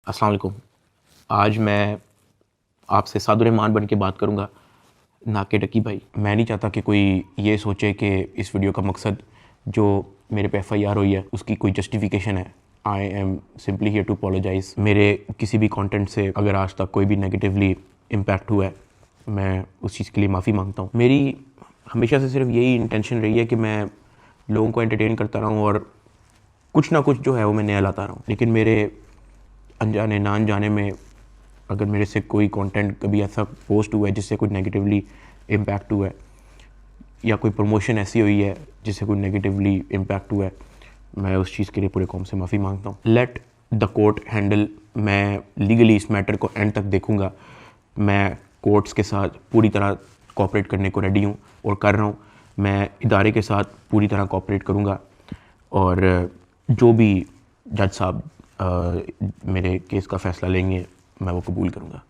अस्सलाम वालेकुम। आज मैं आपसे सादुर्रहमान बन के बात करूँगा, ना कि डकी भाई। मैं नहीं चाहता कि कोई ये सोचे कि इस वीडियो का मकसद जो मेरे पे FIR हुई है उसकी कोई जस्टिफिकेशन है। I am simply here to apologise. मेरे किसी भी कंटेंट से अगर आज तक कोई भी नेगेटिवली इम्पैक्ट हुआ है, मैं उस चीज़ के लिए माफ़ी मांगता हूँ। मेरी हमेशा से सिर्फ यही इंटेंशन रही है कि मैं लोगों को एंटरटेन करता रहूँ और कुछ ना कुछ जो है वो मैं नया लाता रहूँ। लेकिन मेरे अनजाने ना अनजाने में अगर मेरे से कोई कंटेंट कभी ऐसा पोस्ट हुआ है जिससे कोई नेगेटिवली इम्पैक्ट हुआ है, या कोई प्रमोशन ऐसी हुई है जिससे कोई नेगेटिवली इम्पैक्ट हुआ है, मैं उस चीज़ के लिए पूरे कौम से माफ़ी मांगता हूँ। Let the court handle. मैं लीगली इस मैटर को एंड तक देखूँगा। मैं कोर्ट्स के साथ पूरी तरह कोऑपरेट करने को रेडी हूँ और कर रहा हूँ। मैं इदारे के साथ पूरी तरह कोऑपरेट करूँगा और जो भी जज साहब मेरे केस का फ़ैसला लेंगे मैं वो कबूल करूँगा।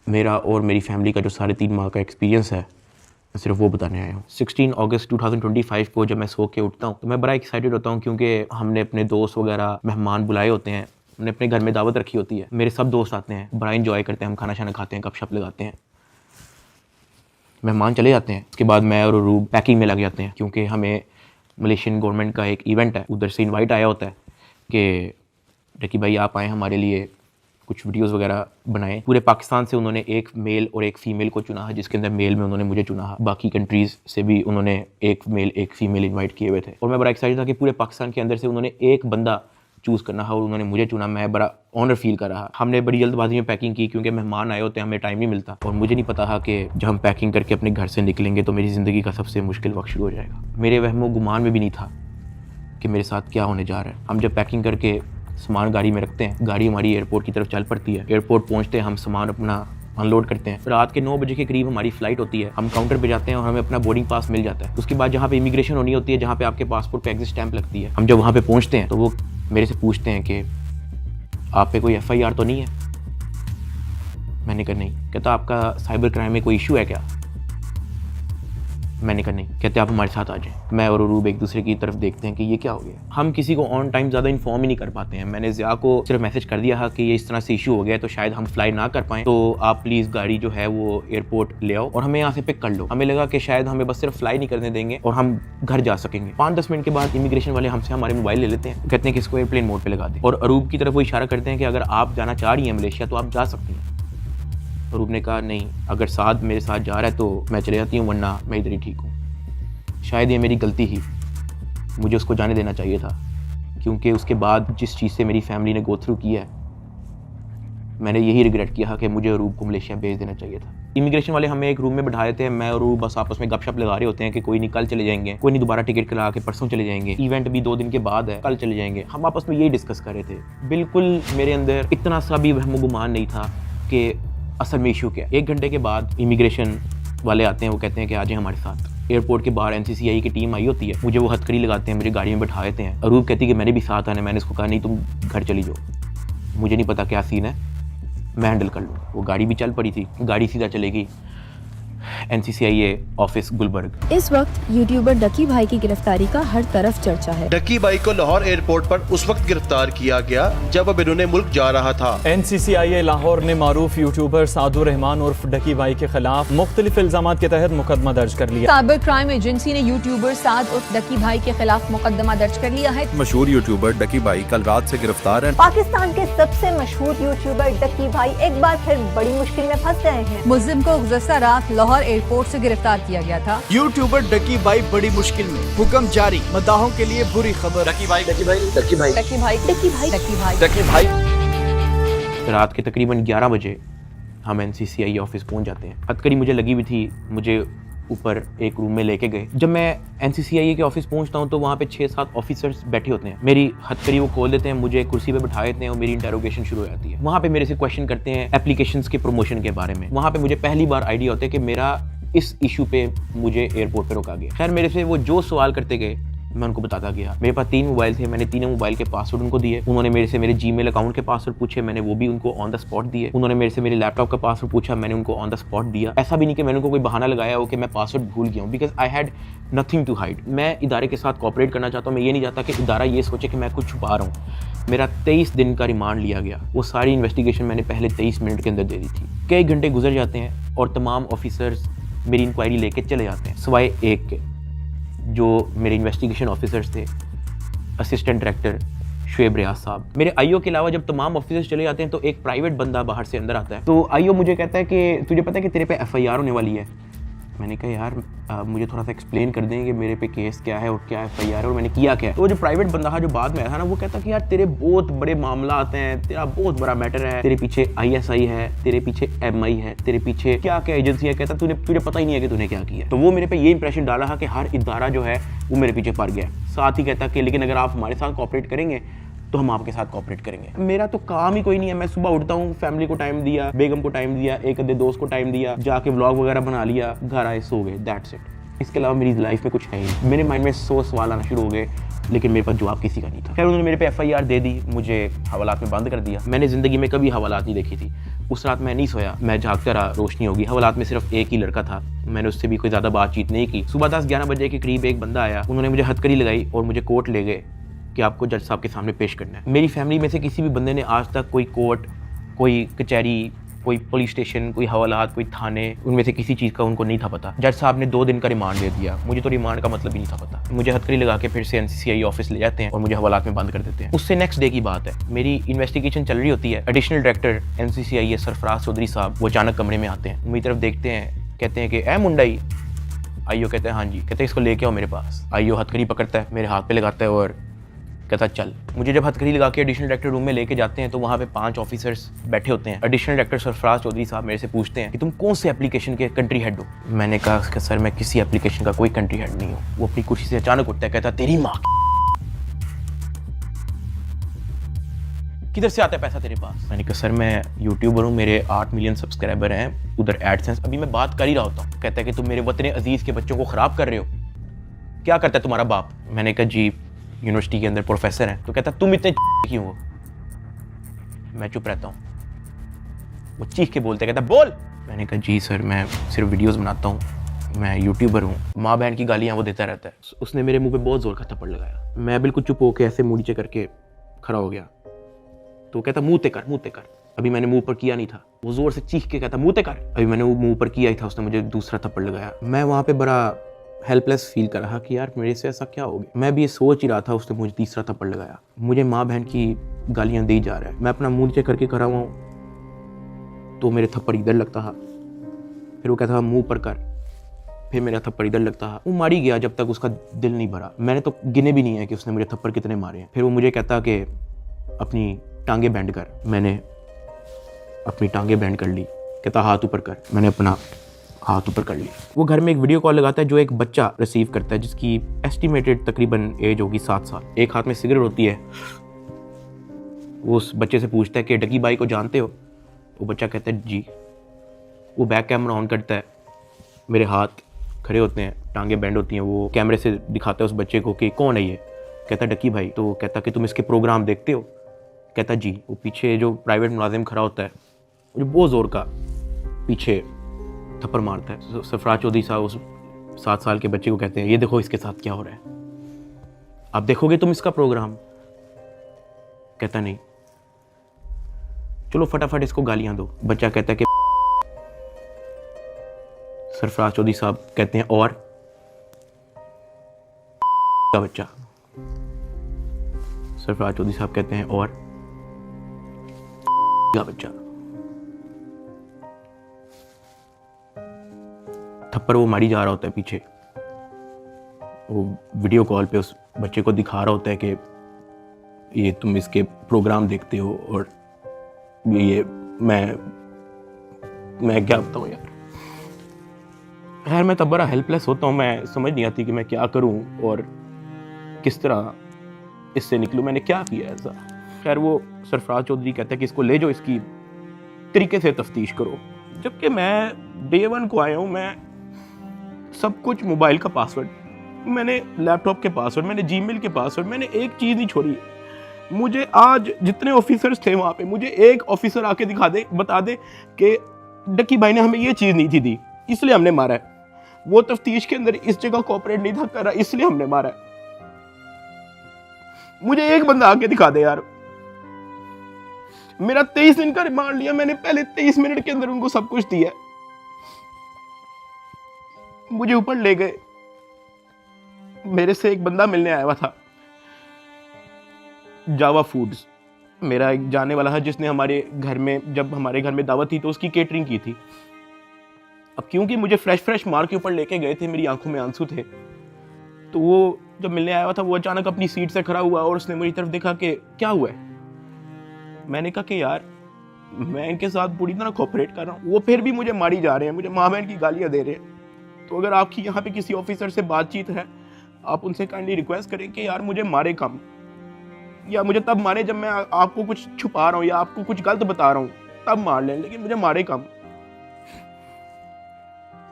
मेरा और मेरी फैमिली का जो 3.5 माह का एक्सपीरियंस है, मैं सिर्फ वो बताने आया हूँ। 16 अगस्त 2025 को जब मैं सो के उठता हूँ तो मैं बड़ा एक्साइटेड होता हूँ, क्योंकि हमने अपने दोस्त वगैरह मेहमान बुलाए होते हैं, हमने अपने घर में दावत रखी होती है। मेरे सब दोस्त आते हैं, बड़ा इंजॉय करते हैं, हम खाना शाना खाते हैं, गपशप लगाते हैं, मेहमान चले जाते हैं। उसके बाद मैं और रूब पैकिंग में लग जाते हैं, क्योंकि हमें मलेशियन गवर्नमेंट का एक इवेंट है, उधर से इनवाइट आया होता है कि डकी भाई आप आएँ, हमारे लिए कुछ वीडियोस वगैरह बनाएं। पूरे पाकिस्तान से उन्होंने एक मेल और एक फ़ीमेल को चुना है, जिसके अंदर मेल में उन्होंने मुझे चुना है। बाकी कंट्रीज़ से भी उन्होंने एक मेल एक फ़ीमेल इनवाइट किए हुए थे और मैं बड़ा एक्साइटेड था कि पूरे पाकिस्तान के अंदर से उन्होंने एक बंदा चूज़ करना है और उन्होंने मुझे चुना। मैं बड़ा ऑनर फील कर रहा। हमने बड़ी जल्दबाजी में पैकिंग की, क्योंकि मेहमान आए होते हैं, हमें टाइम नहीं मिलता और मुझे नहीं पता था कि जब हम पैकिंग करके अपने घर से निकलेंगे तो मेरी ज़िंदगी का सबसे मुश्किल वक्त शुरू हो जाएगा। मेरे वहमो गुमान में भी नहीं था कि मेरे साथ क्या होने जा रहा है। हम जब पैकिंग करके सामान गाड़ी में रखते हैं, गाड़ी हमारी एयरपोर्ट की तरफ चल पड़ती है। एयरपोर्ट पहुंचते हैं, हम सामान अपना अनलोड करते हैं। रात के 9 बजे के करीब हमारी फ़्लाइट होती है। हम काउंटर पे जाते हैं और हमें अपना बोर्डिंग पास मिल जाता है। उसके बाद जहाँ पे इमिग्रेशन होनी होती है, जहाँ पे आपके पासपोर्ट पे एग्जिट स्टैंप लगती है, हम जब वहाँ पे पहुँचते हैं तो वो मेरे से पूछते हैं कि आप पे कोई FIR तो नहीं है। मैंने कहा नहीं। कहता आपका साइबर क्राइम में कोई इशू है क्या? मैंने कहा नहीं। कहते आप हमारे साथ आ जाएं। मैं और अरूब एक दूसरे की तरफ देखते हैं कि ये क्या हो गया। हम किसी को ऑन टाइम ज़्यादा इन्फॉर्म ही नहीं कर पाते हैं। मैंने ज़िया को सिर्फ मैसेज कर दिया है कि ये इस तरह से इशू हो गया है, तो शायद हम फ्लाई ना कर पाएँ, तो आप प्लीज़ गाड़ी जो है वो एयरपोर्ट ले आओ और हमें यहाँ से पिक कर लो। हमें लगा कि शायद हमें बस सिर्फ फ्लाई नहीं करने देंगे और हम घर जा सकेंगे। 5-10 मिनट के बाद इमिग्रेशन वाले हमसे हमारे मोबाइल ले लेते हैं, कहते हैं कि इसको एयरप्लेन मोड पर लगा दें और अरूब की तरफ वो इशारा करते हैं कि अगर आप जाना चाह रही हैं मलेशिया तो आप जा सकती हैं। अरूब ने कहा नहीं, अगर साथ मेरे साथ जा रहा है तो मैं चले जाती हूँ, वरना मैं इधर ही ठीक हूँ। शायद ये मेरी गलती ही, मुझे उसको जाने देना चाहिए था, क्योंकि उसके बाद जिस चीज़ से मेरी फैमिली ने गो थ्रू किया है, मैंने यही रिग्रेट किया कि मुझे अरूब को मलेशिया भेज देना चाहिए था। इमिग्रेशन वाले हमें एक रूम में बैठा देते हैं। मैं और अरूब बस आपस में गपशप लगा रहे होते हैं कि कोई नहीं कल चले जाएंगे, कोई नहीं दोबारा टिकट करा के परसों चले जाएंगे, इवेंट भी 2 दिन के बाद है, कल चले जाएंगे। हम आपस में यही डिस्कस कर रहे थे। बिल्कुल मेरे अंदर इतना सा भी वहम गुमान नहीं था कि असल में इशू क्या। 1 घंटे के बाद इमिग्रेशन वाले आते हैं, वो कहते हैं कि आ जाए हमारे साथ। एयरपोर्ट के बाहर NCCI की टीम आई होती है, मुझे वो हथकड़ी लगाते हैं, मुझे गाड़ी में बैठा देते हैं। अरूब कहती है कि मैंने भी साथ आना है। मैंने इसको कहा नहीं, तुम घर चली जाओ, मुझे नहीं पता क्या सीन है, मैं हैंडल कर लूँ। वो गाड़ी भी चल पड़ी थी, गाड़ी सीधा चलेगी NCCI ऑफिस गुलबर्ग। इस वक्त यूट्यूबर डकी भाई की गिरफ्तारी का हर तरफ चर्चा है। डकी भाई को लाहौर एयरपोर्ट पर उस वक्त गिरफ्तार किया गया जब अब इन्होंने मुल्क जा रहा था। NCCI लाहौर ने मारूफ यूट्यूबर सादुर्रहमान उर्फ डकी भाई के खिलाफ मुख्तलिफ इल्जामात के तहत मुकदमा दर्ज कर लिया। साइबर क्राइम एजेंसी ने यूट्यूबर साद उर्फ डकी भाई के खिलाफ मुकदमा दर्ज कर लिया है। मशहूर यूट्यूबर डकी भाई कल रात से गिरफ्तार है। पाकिस्तान के सबसे मशहूर यूट्यूबर डकी भाई एक बार फिर बड़ी मुश्किल में फंस गए हैं। मुल्जिम को गुज़श्ता रात लाहौर एयरपोर्ट से गिरफ्तार किया गया था। यूट्यूबर डकी भाई बड़ी मुश्किल में, हुक्म जारी, मदाहों के लिए बुरी खबर। डकी भाई डकी भाई डकी भाई डकी भाई डकी भाई डकी भाई डकी भाई। रात के तकरीबन 11 बजे हम NCCI ऑफिस पहुंच जाते हैं। हथकड़ी मुझे लगी हुई थी, मुझे ऊपर एक रूम में लेके गए। जब मैं NCCI के ऑफिस पहुंचता हूं तो वहाँ पे 6-7 ऑफिसर्स बैठे होते हैं। मेरी हथकड़ी वो खोल देते हैं, मुझे कुर्सी पे बैठा देते हैं और मेरी इंटेरोगेशन शुरू हो जाती है। वहाँ पे मेरे से क्वेश्चन करते हैं एप्लीकेशंस के प्रमोशन के बारे में। वहाँ पे मुझे पहली बार आइडिया होता है कि मेरा इस इशू पे मुझे एयरपोर्ट पे रोका गया। खैर मेरे से वो जो सवाल करते गए मैं उनको बताता गया। मेरे पास 3 मोबाइल थे, मैंने तीनों मोबाइल के पासवर्ड उनको दिए। उन्होंने मेरे से मेरे जीमेल अकाउंट के पासवर्ड पूछे, मैंने वो भी उनको ऑन द स्पॉट दिए। उन्होंने मेरे से मेरे लैपटॉप का पासवर्ड पूछा, मैंने उनको ऑन द स्पॉट दिया। ऐसा भी नहीं कि मैंने उनको कोई बहाना लगाया हो कि मैं पासवर्ड भूल गया हूँ, because I had nothing to hide. मैं इदारे के साथ कोऑपरेट करना चाहता हूँ। मैं ये नहीं चाहता कि इदारा ये सोचे कि मैं कुछ छुपा रहा हूँ। मेरा 23 दिन का रिमांड लिया गया। वो सारी इन्वेस्टिगेशन मैंने पहले 23 मिनट के अंदर दे दी थी। कई घंटे गुजर जाते हैं और तमाम ऑफिसर्स मेरी इंक्वायरी लेके चले जाते हैं, सिवाय एक के, जो मेरे इन्वेस्टिगेशन ऑफिसर्स थे, असिस्टेंट डायरेक्टर शुएब रियाज साहब। मेरे आईओ के अलावा जब तमाम ऑफिसर्स चले जाते हैं तो एक प्राइवेट बंदा बाहर से अंदर आता है। तो आईओ मुझे कहता है कि तुझे पता है कि तेरे पे एफआईआर होने वाली है। मैंने कहा यार मुझे थोड़ा सा एक्सप्लेन कर दें कि मेरे पे केस क्या है और क्या एफआईआर है और मैंने किया क्या है। तो जो प्राइवेट बंदा था जो बाद में आया था ना, वो कहता कि यार तेरे बहुत बड़े मामला आते हैं, तेरा बहुत बड़ा मैटर है, तेरे पीछे आईएसआई है, तेरे पीछे एमआई है, तेरे पीछे क्या क्या एजेंसी है। कहता तुझे पता ही नहीं है कि तूने क्या किया। तो वो मेरे पे ये इंप्रेशन डाला था कि हर इदारा जो है वो मेरे पीछे पड़ गया। साथ ही कहता कि लेकिन अगर आप हमारे साथ कोऑपरेट करेंगे तो हम आपके साथ कोऑपरेट करेंगे। मेरा तो काम ही कोई नहीं है। मैं सुबह उठता हूँ, फैमिली को टाइम दिया, बेगम को टाइम दिया, एक आधे दोस्त को टाइम दिया, जाके व्लॉग वगैरह बना लिया, घर आए, सो गए, दैट्स इट। इसके अलावा मेरी लाइफ में कुछ है ही। मेरे माइंड में 100 सवाल आना शुरू हो गए, लेकिन मेरे पास जवाब किसी का नहीं था। खैर उन्होंने मेरे पे एफआईआर दे दी, मुझे हवालात में बंद कर दिया। मैंने ज़िंदगी में कभी हवालात नहीं देखी थी। उस रात मैं नहीं सोया, मैं जागता रहा, रोशनी होगी। हवालात में सिर्फ एक ही लड़का था, मैंने उससे भी कोई ज़्यादा बातचीत नहीं की। सुबह 10-11 बजे के करीब एक बंदा आया, उन्होंने मुझे हथकड़ी लगाई और मुझे कोर्ट ले गए कि आपको जज साहब के सामने पेश करना है। मेरी फैमिली में से किसी भी बंदे ने आज तक कोई कोर्ट, कोई कचहरी, कोई पुलिस स्टेशन, कोई हवालात, कोई थाने, उनमें से किसी चीज़ का उनको नहीं था पता। जज साहब ने 2 दिन का रिमांड दे दिया। मुझे तो रिमांड का मतलब ही नहीं था पता। मुझे हथकड़ी लगा के फिर से एनसीसीआई ऑफिस ले जाते हैं और मुझे हवालात में बंद कर देते हैं। उससे नेक्स्ट डे की बात है, मेरी इन्वेस्टिगेशन चल रही होती है। एडिशनल डायरेक्टर एनसीसीआई सरफराज चौधरी साहब वो अचानक कमरे में आते हैं, मेरी तरफ देखते हैं, कहते हैं कि ए मुंडाई। आईओ कहते हैं हाँ जी। कहते हैं इसको लेके आओ मेरे पास। आईओ हथकड़ी पकड़ता है, मेरे हाथ पे लगाता है और कहता चल। मुझे जब हथकड़ी लगा के एडिशनल डायरेक्टर रूम में लेके जाते हैं तो वहाँ पे 5 ऑफिसर्स बैठे होते हैं। एडिशनल डायरेक्टर सरफराज चौधरी साहब मेरे से पूछते हैं कि तुम कौन से एप्लीकेशन के कंट्री हेड हो। मैंने कहा कि सर मैं किसी एप्लीकेशन का कोई कंट्री हेड नहीं हूँ। वो अपनी कुर्सी से अचानक उठता है, कहता तेरी माँ किधर से आता है पैसा तेरे पास। मैंने कहा सर मैं यूट्यूबर हूँ, मेरे 8 मिलियन सब्सक्राइबर हैं, उधर एडसेंस अभी मैं बात कर ही रहा होता हूँ। कहता है कि तुम मेरे वतन अजीज के बच्चों को ख़राब कर रहे हो, क्या करता है तुम्हारा बाप। मैंने कहा जी यूनिवर्सिटी के अंदर प्रोफेसर हैं। तो कहता तुम इतने क्यों हो। मैं चुप रहता हूँ। वो चीख के बोलते, कहता बोल। मैंने कहा जी सर मैं सिर्फ वीडियोस बनाता हूँ, मैं यूट्यूबर हूँ। माँ बहन की गालियाँ वो देता रहता है। उसने मेरे मुंह पे बहुत जोर का थप्पड़ लगाया। मैं बिल्कुल चुप होकर ऐसे मुँह नीचे करके खड़ा हो गया। तो कहता मुँह ते कर। अभी मैंने मुंह पर किया नहीं था। वो जोर से चीख के कहता मुँह ते कर। अभी मैंने वो मुंह पर किया ही था, उसने मुझे दूसरा थप्पड़ लगाया। मैं वहाँ पे बड़ा हेल्पलेस फील कर रहा कि यार मेरे से ऐसा क्या हो गया। मैं भी ये सोच ही रहा था, उसने मुझे तीसरा थप्पड़ लगाया। मुझे माँ बहन की गालियाँ दी जा रहा है। मैं अपना मुँह नीचे करके खड़ा हुआ हूँ तो मेरे थप्पड़ इधर लगता है, फिर वो कहता था मुँह पर कर, फिर मेरा थप्पड़ इधर लगता है। वो मारी गया जब तक उसका दिल नहीं भरा। मैंने तो गिने भी नहीं है कि उसने मुझे थप्पड़ कितने मारे हैं। फिर वो मुझे कहता कि अपनी टांगे बैंड कर। मैंने अपनी टांगे बैंड कर ली। कहता हाथ ऊपर कर। मैंने अपना हाथ ऊपर कर ली। वो घर में एक वीडियो कॉल लगाता है जो एक बच्चा रिसीव करता है जिसकी एस्टिमेटेड तकरीबन एज होगी 7 साल। एक हाथ में सिगरेट होती है। वो उस बच्चे से पूछता है कि डकी भाई को जानते हो। वो बच्चा कहता है जी। वो बैक कैमरा ऑन करता है, मेरे हाथ खड़े होते हैं, टांगे बैंड होती हैं। वो कैमरे से दिखाता है उस बच्चे को कि कौन है ये। कहता है डकी भाई। तो कहता कि तुम इसके प्रोग्राम देखते हो। कहता जी। वो पीछे जो प्राइवेट मुलाजिम खड़ा होता है वो बहुत ज़ोर का पीछे थप्पड़ मारता है। सरफराज चौधरी साहब उस 7 साल के बच्चे को कहते हैं ये देखो इसके साथ क्या हो रहा है, आप देखोगे तुम इसका प्रोग्राम। कहता नहीं, चलो फटाफट इसको गालियां दो। बच्चा कहता है कि सरफराज चौधरी साहब कहते हैं और का बच्चा। सरफराज चौधरी साहब कहते हैं और का बच्चा। थप्पड़ वो मारी जा रहा होता है पीछे। वो वीडियो कॉल पे उस बच्चे को दिखा रहा होता है कि ये तुम इसके प्रोग्राम देखते हो और ये मैं क्या बताऊँ यार। खैर मैं तब बड़ा हेल्पलेस होता हूँ। मैं समझ नहीं आती कि मैं क्या करूँ और किस तरह इससे निकलूँ। मैंने क्या किया ऐसा। खैर वो सरफराज चौधरी कहता है कि इसको ले जाओ, इसकी तरीके से तफ्तीश करो। जबकि मैं डे 1 को आया हूँ, मैं सब कुछ मोबाइल का पासवर्ड मैंने लैपटॉप के पासवर्ड, मैंने जीमेल के पासवर्ड, मैंने एक चीज़ नहीं छोड़ी। मुझे आज जितने ऑफिसर्स थे वहाँ पे, मुझे एक ऑफिसर आके दिखा दे, बता दे कि डक्की भाई ने हमें ये चीज़ नहीं थी दी, इसलिए हमने मारा है। वो तफ्तीश के अंदर इस जगह कोऑपरेट नहीं था कर रहा, इसलिए हमने मारा है। मुझे एक बंदा आके दिखा दे यार। मेरा 23 दिन का रिमांड लिया मैंने, पहले 23 मिनट के अंदर उनको सब कुछ दिया। मुझे ऊपर ले गए। मेरे से एक बंदा मिलने आया हुआ था, जावा फूड्स, मेरा एक जाने वाला है जिसने हमारे घर में, जब हमारे घर में दावत थी तो उसकी केटरिंग की थी। अब क्योंकि मुझे फ्रेश मार के ऊपर लेके गए थे, मेरी आंखों में आंसू थे, तो वो जब मिलने आया हुआ था, वो अचानक अपनी सीट से खड़ा हुआ और उसने मेरी तरफ देखा कि क्या हुआ है। मैंने कहा कि यार मैं इनके साथ पूरी तरह कोऑपरेट कर रहा हूँ, वो फिर भी मुझे मारी जा रहे हैं, मुझे माँ बहन की गालियाँ दे रहे हैं। तो अगर आपकी यहाँ पे किसी ऑफिसर से बातचीत है, आप उनसे काइंडली रिक्वेस्ट करें कि यार मुझे मारे कम, या मुझे तब मारे जब मैं आपको कुछ छुपा रहा हूँ या आपको कुछ गलत बता रहा हूँ, तब मार लें, लेकिन मुझे मारे कम।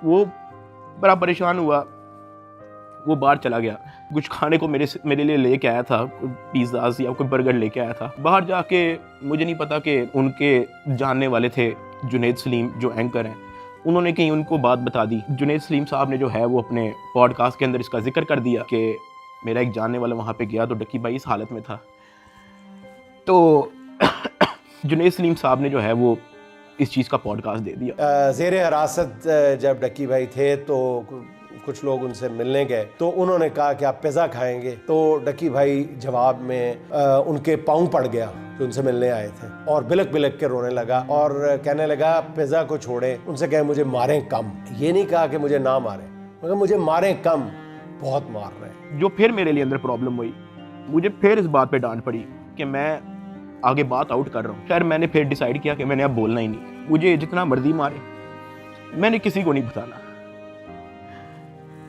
वो बड़ा परेशान हुआ, वो बाहर चला गया, कुछ खाने को मेरे लिए लेके आया था, पिज़्ज़ाज़ या कोई बर्गर लेके आया था। बाहर जाके मुझे नहीं पता कि उनके जानने वाले थे जुनैद सलीम जो एंकर हैं, उन्होंने कहीं उनको बात बता दी। जुनैद सलीम साहब ने जो है वो अपने पॉडकास्ट के अंदर इसका जिक्र कर दिया कि मेरा एक जानने वाला वहाँ पे गया तो डक्की भाई इस हालत में था। तो जुनैद सलीम साहब ने जो है वो इस चीज़ का पॉडकास्ट दे दिया। ज़ेरे हिरासत जब डक्की भाई थे तो कुछ लोग उनसे मिलने गए, तो उन्होंने कहा कि आप पिज़्ज़ा खाएंगे, तो डक्की भाई जवाब में उनके पाँव पड़ गया जो उनसे मिलने आए थे, और बिलक बिलक के रोने लगा और कहने लगा पिज़्ज़ा को छोड़े, उनसे कहे मुझे मारें कम। ये नहीं कहा कि मुझे ना मारें, मगर मुझे मारें कम, बहुत मार रहे हैं। जो फिर मेरे लिए अंदर प्रॉब्लम हुई, मुझे फिर इस बात पे डांट पड़ी कि मैं आगे बात आउट कर रहा हूँ। खैर मैंने फिर डिसाइड किया कि मैंने अब बोलना ही नहीं, मुझे जितना मर्जी मारे, मैंने किसी को नहीं बताना।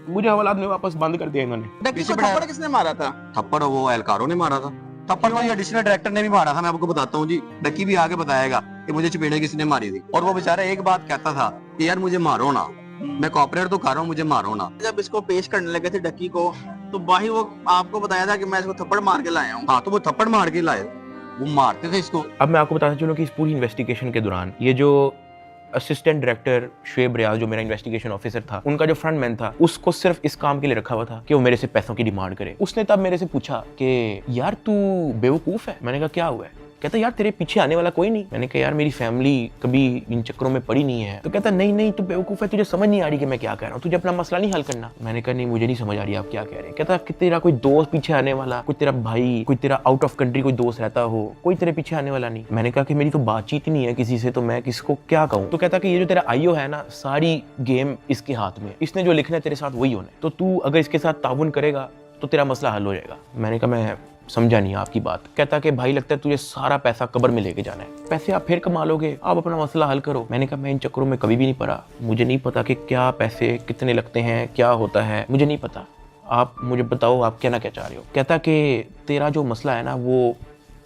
मुझे हवालात में वापस बंद कर दिया इन्होंने। थप्पड़ किसने मारा था? थप्पड़ वो एहलकारों ने मारा था। थप्पड़ वाली एडिशनल डायरेक्टर ने भी मारा था, मैं आपको बताता हूँ जी। डक्की भी आगे बताएगा कि मुझे चपेड़े किसी ने मारी थी, और वो बेचारा एक बात कहता था कि यार मुझे मारो ना, मैं कॉपरेट तो कर रहा हूँ, मुझे मारो ना। जब इसको पेश करने लगे थे डक्की को, तो भाई वो आपको बताया था कि मैं इसको थप्पड़ मार के लाया हूँ। हाँ, तो वो थप्पड़ मार के लाए, वो मारते थे इसको। अब मैं आपको बताता चलूं कि इस पूरी इन्वेस्टिगेशन के दौरान ये जो असिस्टेंट डायरेक्टर शुएब रियाज, जो मेरा इन्वेस्टिगेशन ऑफिसर था, उनका जो फ्रंटमैन था, उसको सिर्फ इस काम के लिए रखा हुआ था कि वो मेरे से पैसों की डिमांड करे। उसने तब मेरे से पूछा कि यार तू बेवकूफ़ है। मैंने कहा क्या हुआ है? कहता यार तेरे पीछे आने वाला कोई नहीं। मैंने कहा यार मेरी फैमिली कभी इन चक्करों में पड़ी नहीं है। तो कहता नहीं तू बेवकूफ़ है, तुझे समझ नहीं आ रही कि मैं क्या कह रहा हूँ, तुझे अपना मसला नहीं हल करना। मैंने कहा नहीं, मुझे नहीं समझ आ रही आप क्या कह रहे हैं। कहता कि तेरा कोई दोस्त पीछे आने वाला, कोई तेरा भाई, कोई तेरा आउट ऑफ कंट्री कोई दोस्त रहता हो, कोई तेरे पीछे आने वाला नहीं। मैंने कहा कि मेरी तो बातचीत ही नहीं है किसी से, तो मैं किसको क्या कहूँ। तो कहता कि ये जो तेरा आईओ है ना, सारी गेम इसके हाथ में, इसने जो लिखना है तेरे साथ वही होना है, तो तू अगर इसके साथ ताउन करेगा तो तेरा मसला हल हो जाएगा। मैंने कहा मैं समझा नहीं आपकी बात। कहता कि भाई लगता है तुझे सारा पैसा कब्र में लेके जाना है, पैसे आप फिर कमा लोगे, आप अपना मसला हल करो। मैंने कहा मैं इन चक्करों में कभी भी नहीं पड़ा, मुझे नहीं पता कि क्या पैसे कितने लगते हैं, क्या होता है, मुझे नहीं पता, आप मुझे बताओ आप कहना क्या चाह रहे हो। कहता कि तेरा जो मसला है ना वो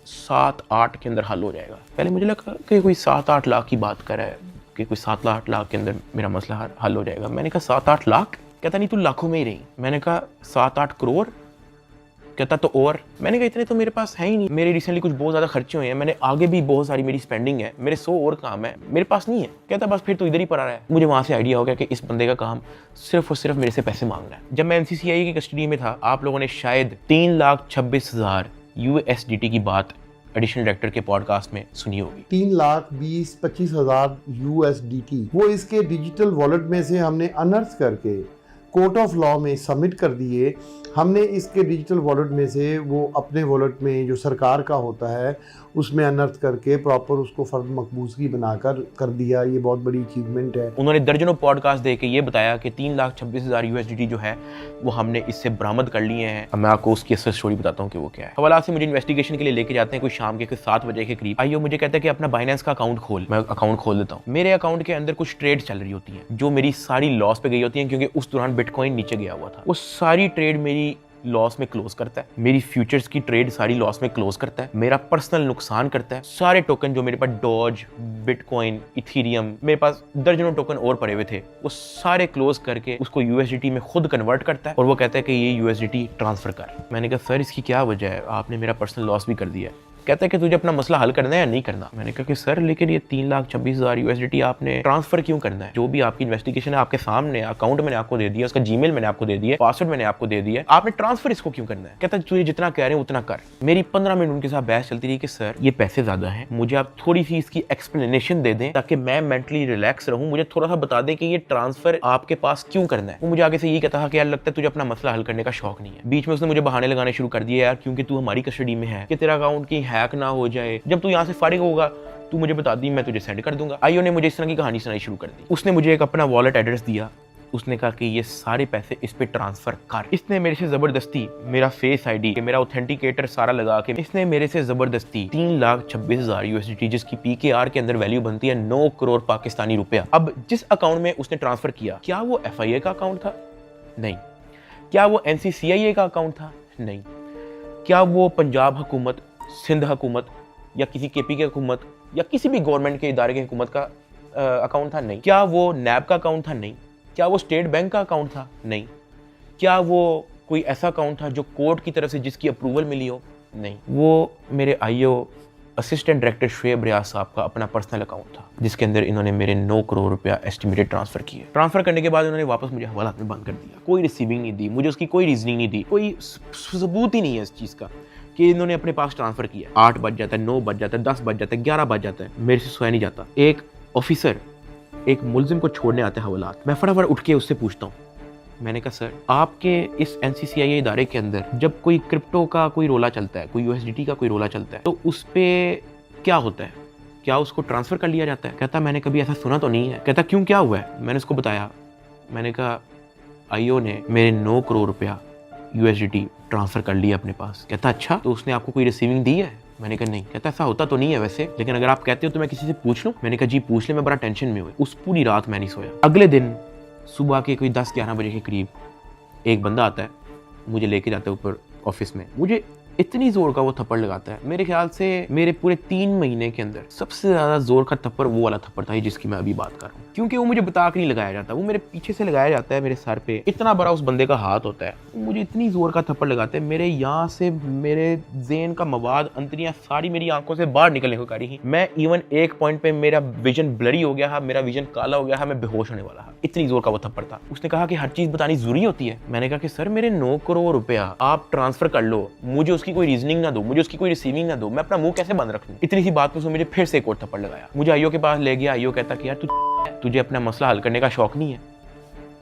7-8 के अंदर हल हो जाएगा। पहले मुझे लगा कि कोई 7-8 लाख की बात कर रहा है, कि कोई 7-8 लाख के अंदर मेरा मसला हल हो जाएगा। मैंने कहा 7-8 लाख? कहता नहीं तू लाखों में ही रही। मैंने कहा 7-8 करोड़? कहता तो और। मैंने कहा इतने तो मेरे पास है ही नहीं, मेरे रिसेंटली कुछ बहुत ज़्यादा खर्चे हुए हैं, मैंने आगे भी बहुत सारी मेरी स्पेंडिंग है, मेरे 100 और काम है, मेरे पास नहीं है। कहता बस फिर तो इधर ही पड़ा रहा है। मुझे वहाँ से आइडिया हो गया कि इस बंदे का काम सिर्फ और सिर्फ मेरे से पैसे मांगना है। जब मैं NCCI की कस्टडी में था, आप लोगों ने शायद 3,26,000 USDT की बात एडिशनल डायरेक्टर के पॉडकास्ट में सुनी होगी। 3,20,25,000 USDT वो इसके डिजिटल वॉलेट में से हमने अनर्थ करके कोर्ट ऑफ लॉ में सबमिट कर दिए। हमने इसके डिजिटल वॉलेट में से वो अपने वॉलेट में जो सरकार का होता है उसमें अनर्थ करके प्रॉपर उसको फर्द मकबूजगी बनाकर कर दिया। ये बहुत बड़ी अचीवमेंट है। उन्होंने दर्जनों पॉडकास्ट दे के ये बताया कि 3,26,000 USDT जो है वो हमने इससे बरामद कर लिए हैं। अब मैं आपको उसकी असल स्टोरी बताता हूँ कि वो क्या है। हवाला से मुझे इन्वेस्टिगेशन के लिए लेके जाते हैं, कोई शाम के 7 बजे के करीब। आइयो मुझे कहता है कि अपना बाइनेंस का अकाउंट खोल। मैं अकाउंट खोल देता हूँ। मेरे अकाउंट के अंदर कुछ ट्रेड चल रही होती हैं जो मेरी सारी लॉस पे गई होती हैं, क्योंकि उस दौरान बिटकॉइन नीचे गया हुआ था। वो सारी ट्रेड मेरी लॉस में क्लोज करता है, मेरी फ्यूचर्स की ट्रेड सारी लॉस में क्लोज करता है, मेरा पर्सनल नुकसान करता है। सारे टोकन जो मेरे पास डॉज, बिटकॉइन, इथीरियम, मेरे पास दर्जनों टोकन और पड़े हुए थे, वो सारे क्लोज करके उसको यूएसडीटी में खुद कन्वर्ट करता है और वो कहता है कि ये यूएसडीटी ट्रांसफर कर। मैंने कहा सर इसकी क्या वजह है, आपने मेरा पर्सनल लॉस भी कर दिया है। कहता है कि तुझे अपना मसला हल करना है या नहीं करना। मैंने कहा कि सर लेकिन ये 3,26,000 यूएसडीटी आपने ट्रांसफर क्यों करना है? जो भी आपकी इन्वेस्टिगेशन है आपके सामने, अकाउंट मैंने आपको दे दिया, उसका जीमेल मैंने आपको दे दिया, पासवर्ड मैंने आपको दे दिया, आपने ट्रांसफर इसको क्यों करना है? कहता है तुझे जितना कह रहे हैं उतना कर। मेरी 15 मिनट उनके साथ बहस चलती रही कि सर ये पैसे ज्यादा हैं, मुझे आप थोड़ी सी इसकी एक्सप्लेनेशन दे दें ताकि मैं मेंटली रिलैक्स रहूं, मुझे थोड़ा सा बता दें कि ये ट्रांसफर आपके पास क्यों करना है। वो मुझे आगे से ये कहता था कि यार लगता है तुझे अपना मसला हल करने का शौक नहीं है। बीच में उसने मुझे बहाने लगाने शुरू कर दिए, यार क्योंकि तू हमारी कस्टडी में है कि तेरा अकाउंट कहीं हैक ना हो जाए, जब तू यहाँ से फारिग होगा तू मुझे बता दी, मैं तुझे सेंड कर दूंगा। आईओ ने मुझे इस तरह की कहानी सुनाई शुरू कर दी। उसने मुझे एक अपना वॉलेट एड्रेस दिया, उसने कहा कि ये सारे पैसे इस पे ट्रांसफर कर। इसने मेरे से जबरदस्ती मेरा फेस आईडी, मेरा ऑथेंटिकेटर सारा लगा के इसने मेरे से जबरदस्ती 3,26,000 यूएसडीटी, जिसकी पीकेआर के अंदर वैल्यू बनती है 9 करोड़ पाकिस्तानी रुपया। अब जिस अकाउंट में उसने ट्रांसफर किया, क्या वो एफआईए का अकाउंट था? नहीं। क्या वो एनसीसीआईए का अकाउंट था? नहीं। क्या वो पंजाब हुकूमत, सिंध हुकूमत या किसी केपी की हुकूमत या किसी भी गवर्नमेंट के इदारे की हुकूमत का अकाउंट था? नहीं। क्या वो नैब का अकाउंट था? नहीं। क्या वो स्टेट बैंक का अकाउंट था? नहीं। क्या वो कोई ऐसा अकाउंट था जो कोर्ट की तरफ से जिसकी अप्रूवल मिली हो? नहीं। वो मेरे आईओ असिस्टेंट डायरेक्टर शुएब रियाज साहब का अपना पर्सनल अकाउंट था, जिसके अंदर इन्होंने मेरे 9 करोड़ रुपया एस्टिमेटेड ट्रांसफर किए। ट्रांसफर करने के बाद उन्होंने वापस मुझे हवालात में बंद कर दिया। कोई रिसीविंग नहीं दी, मुझे उसकी कोई रीजनिंग नहीं दी, कोई सबूत ही नहीं है इस चीज़ का कि इन्होंने अपने पास ट्रांसफर किया। 8 बज जाता है, 9 बज जाता है, 10 बज जाता है, 11 बज जाता है, मेरे से सोया नहीं जाता। एक ऑफिसर एक मुलजिम को छोड़ने आते हैं हवालात, मैं फटाफट उठ के उससे पूछता हूँ, मैंने कहा सर आपके इस एनसीसीआईए इदारे के अंदर जब कोई क्रिप्टो का कोई रोला चलता है, कोई यूएसडीटी का कोई रोला चलता है, तो उस पर क्या होता है? क्या उसको ट्रांसफ़र कर लिया जाता है? कहता मैंने कभी ऐसा सुना तो नहीं है। कहता क्यों, क्या हुआ है? मैंने उसको बताया। मैंने कहा आईओ ने मेरे 9 करोड़ रुपया यूएसडीटी ट्रांसफ़र कर लिया अपने पास। कहता अच्छा, तो उसने आपको कोई रिसीविंग दी है? मैंने कहा नहीं। कहता ऐसा होता तो नहीं है वैसे, लेकिन अगर आप कहते हो तो मैं किसी से पूछ लूँ। मैंने कहा जी पूछ ले, मैं बड़ा टेंशन में हुआ। उस पूरी रात मैं नहीं सोया। अगले दिन सुबह के कोई 10-11 बजे के करीब एक बंदा आता है, मुझे लेके जाता है ऊपर ऑफिस में, मुझे इतनी जोर का वो थप्पड़ लगाता है, मेरे ख्याल से मेरे पूरे 3 महीने के अंदर सबसे ज़्यादा जोर का थप्पड़ वो वाला थप्पड़ था जिसकी मैं अभी बात कर रहा हूँ। क्योंकि वो मुझे बता के नहीं लगाया जाता, वो मेरे पीछे से लगाया जाता है, मेरे सर पे इतना बड़ा उस बंदे का हाथ होता है, मुझे इतनी जोर का थप्पड़ लगाते हैं, मेरे यहाँ से मेरे ज़हन का मवाद, अंतरियाँ सारी मेरी आंखों से बाहर निकलने को करी ही। मैं इवन एक पॉइंट पे मेरा विजन ब्लरी हो गया है, मेरा विजन काला हो गया है, मैं बेहोश होने वाला है, इतनी जोर का वो थप्पड़ था। उसने कहा कि हर चीज़ बतानी जरूरी होती है। मैंने कहा कि सर मेरे 9 करोड़ रुपया आप ट्रांसफर कर लो, मुझे उसकी कोई रीजनिंग ना दो, मुझे उसकी कोई रिसीविंग ना दो, मैं अपना मुंह कैसे बंद रख लूं? इतनी सी बात पे उसने मुझे फिर से एक और थप्पड़ लगाया। मुझे आईओ के पास ले गया। आईओ कहता कि यार तुझे अपना मसला हल करने का शौक नहीं है।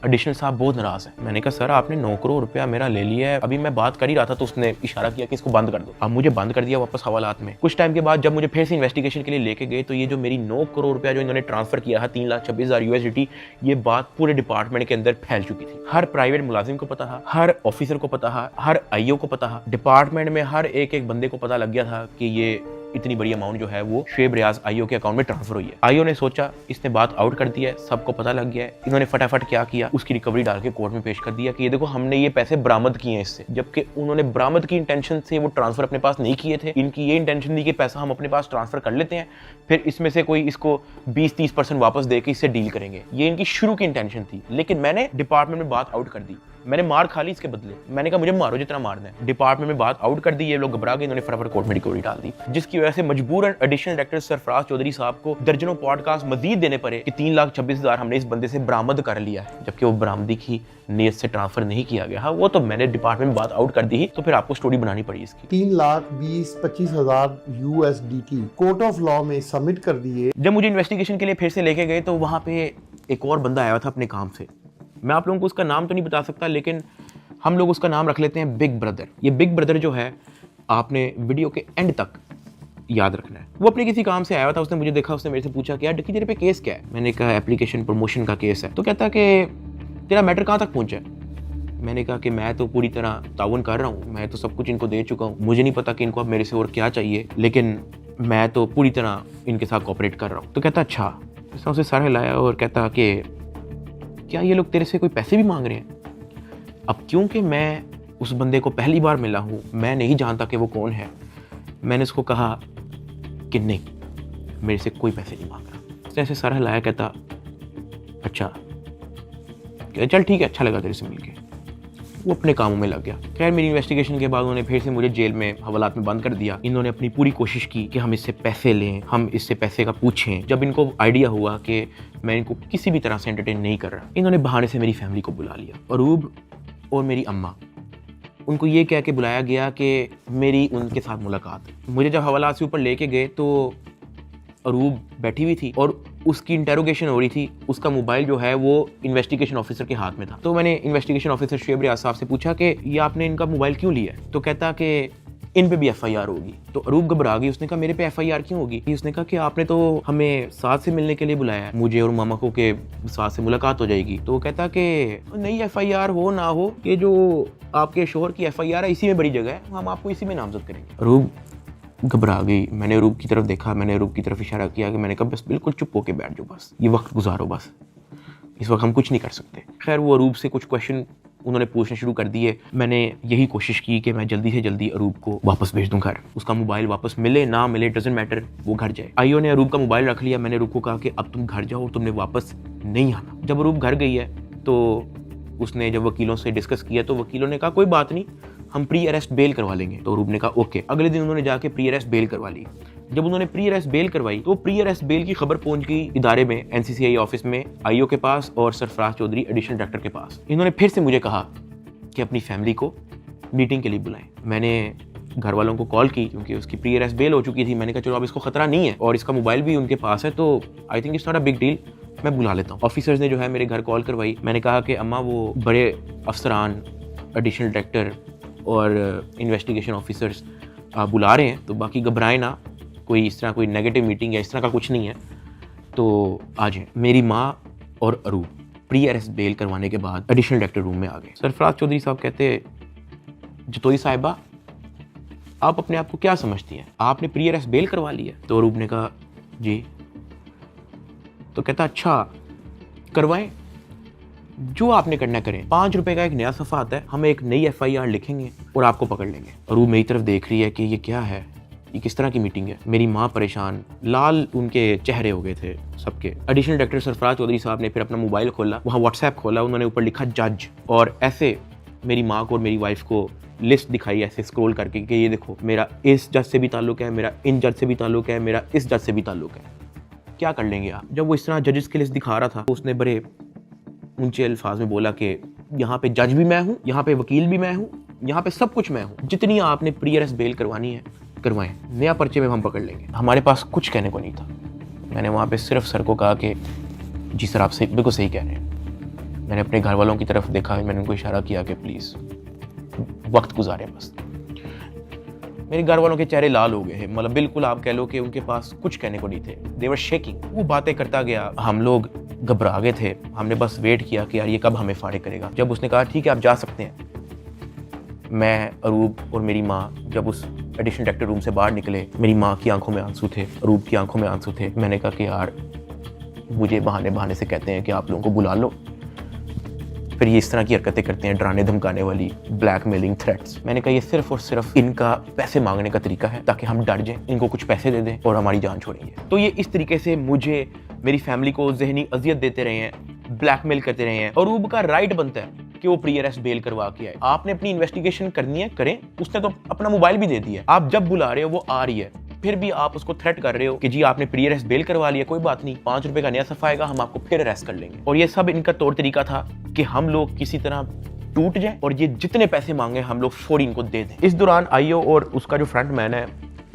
एडिशनल साहब बहुत नाराज है। मैंने कहा सर आपने 9 करोड़ रुपया मेरा ले लिया है, अभी मैं बात कर ही रहा था तो उसने इशारा किया कि इसको बंद कर दो। अब मुझे बंद कर दिया वापस हवालात में। कुछ टाइम के बाद जब मुझे फिर से इन्वेस्टिगेशन के लिए लेके गए तो ये जो मेरी 9 करोड़ रुपया जो इन्होंने ट्रांसफर किया है 3,26,000 यूएसडीटी, ये बात पूरे डिपार्टमेंट के अंदर फैल चुकी थी। हर प्राइवेट मुलाजिम को पता था, हर ऑफिसर को पता था, हर आईओ को पता था, डिपार्टमेंट में हर एक बंदे को पता लग गया था कि ये इतनी बड़ी अमाउंट जो है वो शुएब रियाज आईओ के अकाउंट में ट्रांसफर हुई है। आईओ ने सोचा इसने बात आउट कर दिया है, सबको पता लग गया है। इन्होंने फटाफट क्या किया, उसकी रिकवरी डाल के कोर्ट में पेश कर दिया कि ये देखो हमने ये पैसे बरामद किए हैं इससे, जबकि उन्होंने बरामद की इंटेंशन से वो ट्रांसफर अपने पास नहीं किए थे। इनकी ये इंटेंशन थी कि पैसा हम अपने पास ट्रांसफर कर लेते हैं, फिर इसमें से कोई इसको 20-30% वापस दे के इससे डील करेंगे, ये इनकी शुरू की इंटेंशन थी। लेकिन मैंने डिपार्टमेंट में बात आउट कर दी, मैंने मार खा ली इसके बदले। मैंने कहा मुझे मारो जितना मारना है। डिपार्टमेंट में बात आउट कर दी, ये लोग घबरा गए, इन्होंने फटाफट कोर्ट में रिकवरी डाल दी, जिसकी वजह से मजबूरन एडिशनल डायरेक्टर सरफराज चौधरी साहब को दर्जनों पॉडकास्ट मजीद देने पड़े कि 3,26,000 हमने इस बंदे से बरामद कर लिया है, जबकि वो बरामदी की नीयत से ट्रांसफर नहीं किया गया। हाँ वो तो मैंने डिपार्टमेंट में बात आउट कर दी, तो फिर आपको स्टोरी बनानी पड़ी इसकी। 3,20,25,000 यूएसडीटी कोर्ट ऑफ लॉ में सबमिट कर दिए। जब मुझे इन्वेस्टिगेशन के लिए फिर से लेके गए तो वहाँ पे एक और बंदा आया था अपने काम से, मैं आप लोगों को उसका नाम तो नहीं बता सकता, लेकिन हम लोग उसका नाम रख लेते हैं बिग ब्रदर। ये बिग ब्रदर जो है आपने वीडियो के एंड तक याद रखना है। वो अपने किसी काम से आया था, उसने मुझे देखा, उसने मेरे से पूछा कि यार डक्की तेरे पे केस क्या है? मैंने कहा एप्लीकेशन प्रमोशन का केस है। तो कहता कि तेरा मैटर कहाँ तक पहुँचा है? मैंने कहा कि मैं तो पूरी तरह ताउन कर रहा हूँ, मैं तो सब कुछ इनको दे चुका हूँ, मुझे नहीं पता कि इनको अब मेरे से और क्या चाहिए, लेकिन मैं तो पूरी तरह इनके साथ कोऑपरेट कर रहा हूँ। तो कहता अच्छा। उसने उसे सर हिलाया और कहता कि क्या ये लोग तेरे से कोई पैसे भी मांग रहे हैं? अब क्योंकि मैं उस बंदे को पहली बार मिला हूँ, मैं नहीं जानता कि वो कौन है। मैंने उसको कहा कि नहीं, मेरे से कोई पैसे नहीं मांग रहा। उसने ऐसे सर हिलाया, कहता अच्छा, चल ठीक है, अच्छा लगा तेरे से मिलके। वो अपने कामों में लग गया। खैर मेरी इन्वेस्टिगेशन के बाद उन्होंने फिर से मुझे जेल में हवालात में बंद कर दिया। इन्होंने अपनी पूरी कोशिश की कि हम इससे पैसे लें, हम इससे पैसे का पूछें। जब इनको आइडिया हुआ कि मैं इनको किसी भी तरह से एंटरटेन नहीं कर रहा, इन्होंने बहाने से मेरी फैमिली को बुला लिया। अरूब और मेरी अम्मा, उनको ये कह के बुलाया गया कि मेरी उनके साथ मुलाकात है। मुझे जब हवालात से ऊपर लेके गए तो अरूब बैठी हुई थी और उसकी इंटेरोगेशन हो रही थी। उसका मोबाइल जो है वो इन्वेस्टिगेशन ऑफिसर के हाथ में था। तो मैंने इन्वेस्टिगेशन ऑफिसर शुएब रियाज साहब से पूछा कि ये आपने इनका मोबाइल क्यों लिया है? तो कहता कि इन पे भी FIR होगी। तो अरूब घबरा गई। उसने कहा मेरे पे FIR क्यों होगी? उसने कहा कि आपने तो हमें साथ से मिलने के लिए बुलाया है, मुझे और मामा को, के साथ से मुलाकात हो जाएगी। तो कहता कि नहीं, FIR हो ना हो, ये जो आपके शोहर की FIR है इसी में बड़ी जगह है, हम आपको इसी में नामजद करेंगे। अरूब घबरा गई। मैंने अरूब की तरफ देखा, मैंने अरूब की तरफ इशारा किया कि मैंने कहा बस बिल्कुल चुप होके बैठ जाओ, बस ये वक्त गुजारो, बस इस वक्त हम कुछ नहीं कर सकते। खैर वो अरूब से कुछ क्वेश्चन उन्होंने पूछने शुरू कर दिए। मैंने यही कोशिश की कि मैं जल्दी से जल्दी अरूब को वापस भेज दूं घर। उसका मोबाइल वापस मिले ना मिले डजंट मैटर, वो घर जाए। आईओ ने अरूब का मोबाइल रख लिया। मैंने अरूब को कहा कि अब तुम घर जाओ, तुमने वापस नहीं आना। जब अरूब घर गई है तो उसने जब वकीलों से डिस्कस किया तो वकीलों ने कहा कोई बात नहीं, हम प्री अरेस्ट बेल करवा लेंगे। तो अरूब ने कहा ओके। अगले दिन उन्होंने जाके प्री अरेस्ट बेल करवा ली। जब उन्होंने प्री अरेस्ट बेल करवाई तो प्री अरेस्ट बेल की खबर पहुंच गई इदारे में, NCCI ऑफिस में, आईओ के पास और सरफराज चौधरी एडिशनल डायरेक्टर के पास। इन्होंने फिर से मुझे कहा कि अपनी फैमिली को मीटिंग के लिए बुलाएं। मैंने घर वालों को कॉल की क्योंकि उसकी प्री अरेस्ट बेल हो चुकी थी। मैंने कहा चलो अब इसको खतरा नहीं है और इसका मोबाइल भी उनके पास है, तो I think it's not a big deal, मैं बुला लेता हूँ। ऑफिसर्स ने जो है मेरे घर कॉल करवाई। मैंने कहा कि अम्मा वो बड़े अफसरान, एडिशनल डायरेक्टर और इन्वेस्टिगेशन ऑफिसर्स बुला रहे हैं, तो बाकी घबराएं ना, कोई इस तरह कोई नेगेटिव मीटिंग या इस तरह का कुछ नहीं है, तो आ जाएं। मेरी माँ और अरूब प्री अरेस्ट बेल करवाने के बाद एडिशनल डायरेक्टर रूम में आ गए। सरफराज चौधरी साहब कहते, जतोई साहिबा आप अपने आप को क्या समझती हैं, आपने प्री अरेस्ट बेल करवा ली है? तो अरूब ने कहा जी। तो कहता अच्छा करवाएं, जो आपने करना करें, 5 रुपए का एक नया सफ़ा आता है, हम एक नई FIR लिखेंगे और आपको पकड़ लेंगे। अरूब मेरी तरफ देख रही है कि ये क्या है, ये किस तरह की मीटिंग है। मेरी माँ परेशान, लाल उनके चेहरे हो गए थे सबके। एडिशनल डायरेक्टर सरफराज चौधरी साहब ने फिर अपना मोबाइल खोला, वहाँ WhatsApp खोला, उन्होंने ऊपर लिखा जज, और ऐसे मेरी माँ को और मेरी वाइफ को लिस्ट दिखाई ऐसे स्क्रॉल करके कि ये देखो मेरा इस जज से भी ताल्लुक है, मेरा इन जज से भी ताल्लुक है, मेरा इस जज से भी ताल्लुक है, क्या कर लेंगे आप? जब वो इस तरह जजेस की लिस्ट दिखा रहा था तो उसने बड़े ऊंचे अल्फाज में बोला कि यहाँ पे जज भी मैं हूँ, यहाँ पे वकील भी मैं हूँ, यहाँ पे सब कुछ मैं हूँ, जितनी आपने प्री अरेस्ट बेल करवानी है करवाएं, नया पर्चे में हम पकड़ लेंगे। हमारे पास कुछ कहने को नहीं था। मैंने वहाँ पे सिर्फ सर को कहा कि जी सर आप सही, बिल्कुल सही कह रहे हैं। मैंने अपने घर वालों की तरफ देखा, मैंने उनको इशारा किया कि प्लीज़ वक्त गुजारें बस। मेरे घर वालों के चेहरे लाल हो गए हैं, मतलब बिल्कुल आप कह लो कि उनके पास कुछ कहने को नहीं थे। दे वर शेकिंग। वो बातें करता गया, हम लोग घबरा गए थे। हमने बस वेट किया कि यार ये कब हमें फाड़े करेगा। जब उसने कहा ठीक है आप जा सकते हैं, मैं, अरूब और मेरी माँ जब उस एडिशनल डायरेक्टर रूम से बाहर निकले, मेरी माँ की आंखों में आंसू थे, अरूब की आंखों में आंसू थे। मैंने कहा कि यार मुझे बहाने से कहते हैं कि आप लोगों को बुला लो, फिर ये इस तरह की हरकतें करते हैं, डराने धमकाने वाली, ब्लैकमेलिंग, थ्रेट्स। मैंने कहा ये सिर्फ और सिर्फ इनका पैसे मांगने का तरीका है ताकि हम डर जाएं, इनको कुछ पैसे दे दें और हमारी जान छोड़ेंगे। तो ये इस तरीके से मुझे, मेरी फैमिली को ज़हनी अजियत देते रहे हैं, ब्लैकमेल करते रहे हैं। अरूब का राइट बनता है कि वो प्री अरेस्ट बेल करवा के आए। आपने अपनी इन्वेस्टिगेशन करनी है, करें। उसने तो अपना मोबाइल भी दे दिया, आप जब बुला रहे हो वो आ रही है, फिर भी आप उसको थ्रेट कर रहे हो कि जी आपने प्री अरेस्ट बेल करवा लिया, कोई बात नहीं, 5 रुपए का नया सफ़ा आएगा, हम आपको फिर अरेस्ट कर लेंगे। और ये सब इनका तौर तरीका था कि हम लोग किसी तरह टूट जाए और ये जितने पैसे मांगे हम लोग फौरी इनको दे दें। इस दौरान आईओ और उसका जो फ्रंट मैन है,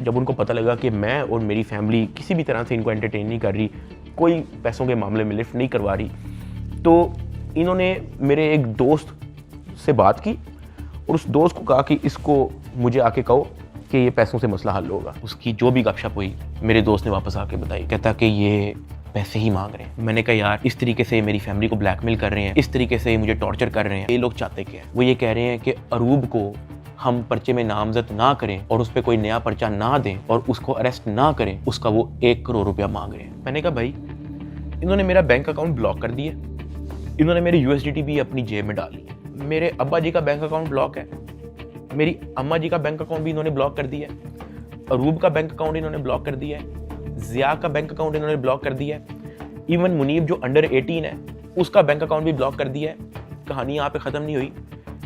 जब उनको पता लगा कि मैं और मेरी फैमिली किसी भी तरह से इनको एंटरटेन नहीं कर रही, कोई पैसों के मामले में लिफ्ट नहीं करवा रही, तो इन्होंने मेरे एक दोस्त से बात की और उस दोस्त को कहा कि इसको मुझे आके कहो कि ये पैसों से मसला हल होगा। उसकी जो भी गपशप हुई मेरे दोस्त ने वापस आके बताई, कहता कि ये पैसे ही मांग रहे हैं। मैंने कहा यार इस तरीके से मेरी फैमिली को ब्लैकमेल कर रहे हैं, इस तरीके से मुझे टॉर्चर कर रहे हैं, ये लोग चाहते क्या है? वो ये कह रहे हैं कि अरूब को हम पर्चे में नामजद ना करें और उस पर कोई नया पर्चा ना दें और उसको अरेस्ट ना करें, उसका वो 1 करोड़ रुपया मांग रहे हैं। मैंने कहा भाई इन्होंने मेरा बैंक अकाउंट ब्लॉक कर दिया, इन्होंने मेरी USDT भी अपनी जेब में डाली, मेरे अब्बा जी का बैंक अकाउंट ब्लॉक है, मेरी अम्मा जी का बैंक अकाउंट भी इन्होंने ब्लॉक कर दिया है, अरूब का बैंक अकाउंट इन्होंने ब्लॉक कर दिया है, जिया का बैंक अकाउंट इन्होंने ब्लॉक कर दिया है, इवन मुनीब जो अंडर 18 है उसका बैंक अकाउंट भी ब्लॉक कर दिया है। कहानी यहाँ पे ख़त्म नहीं हुई।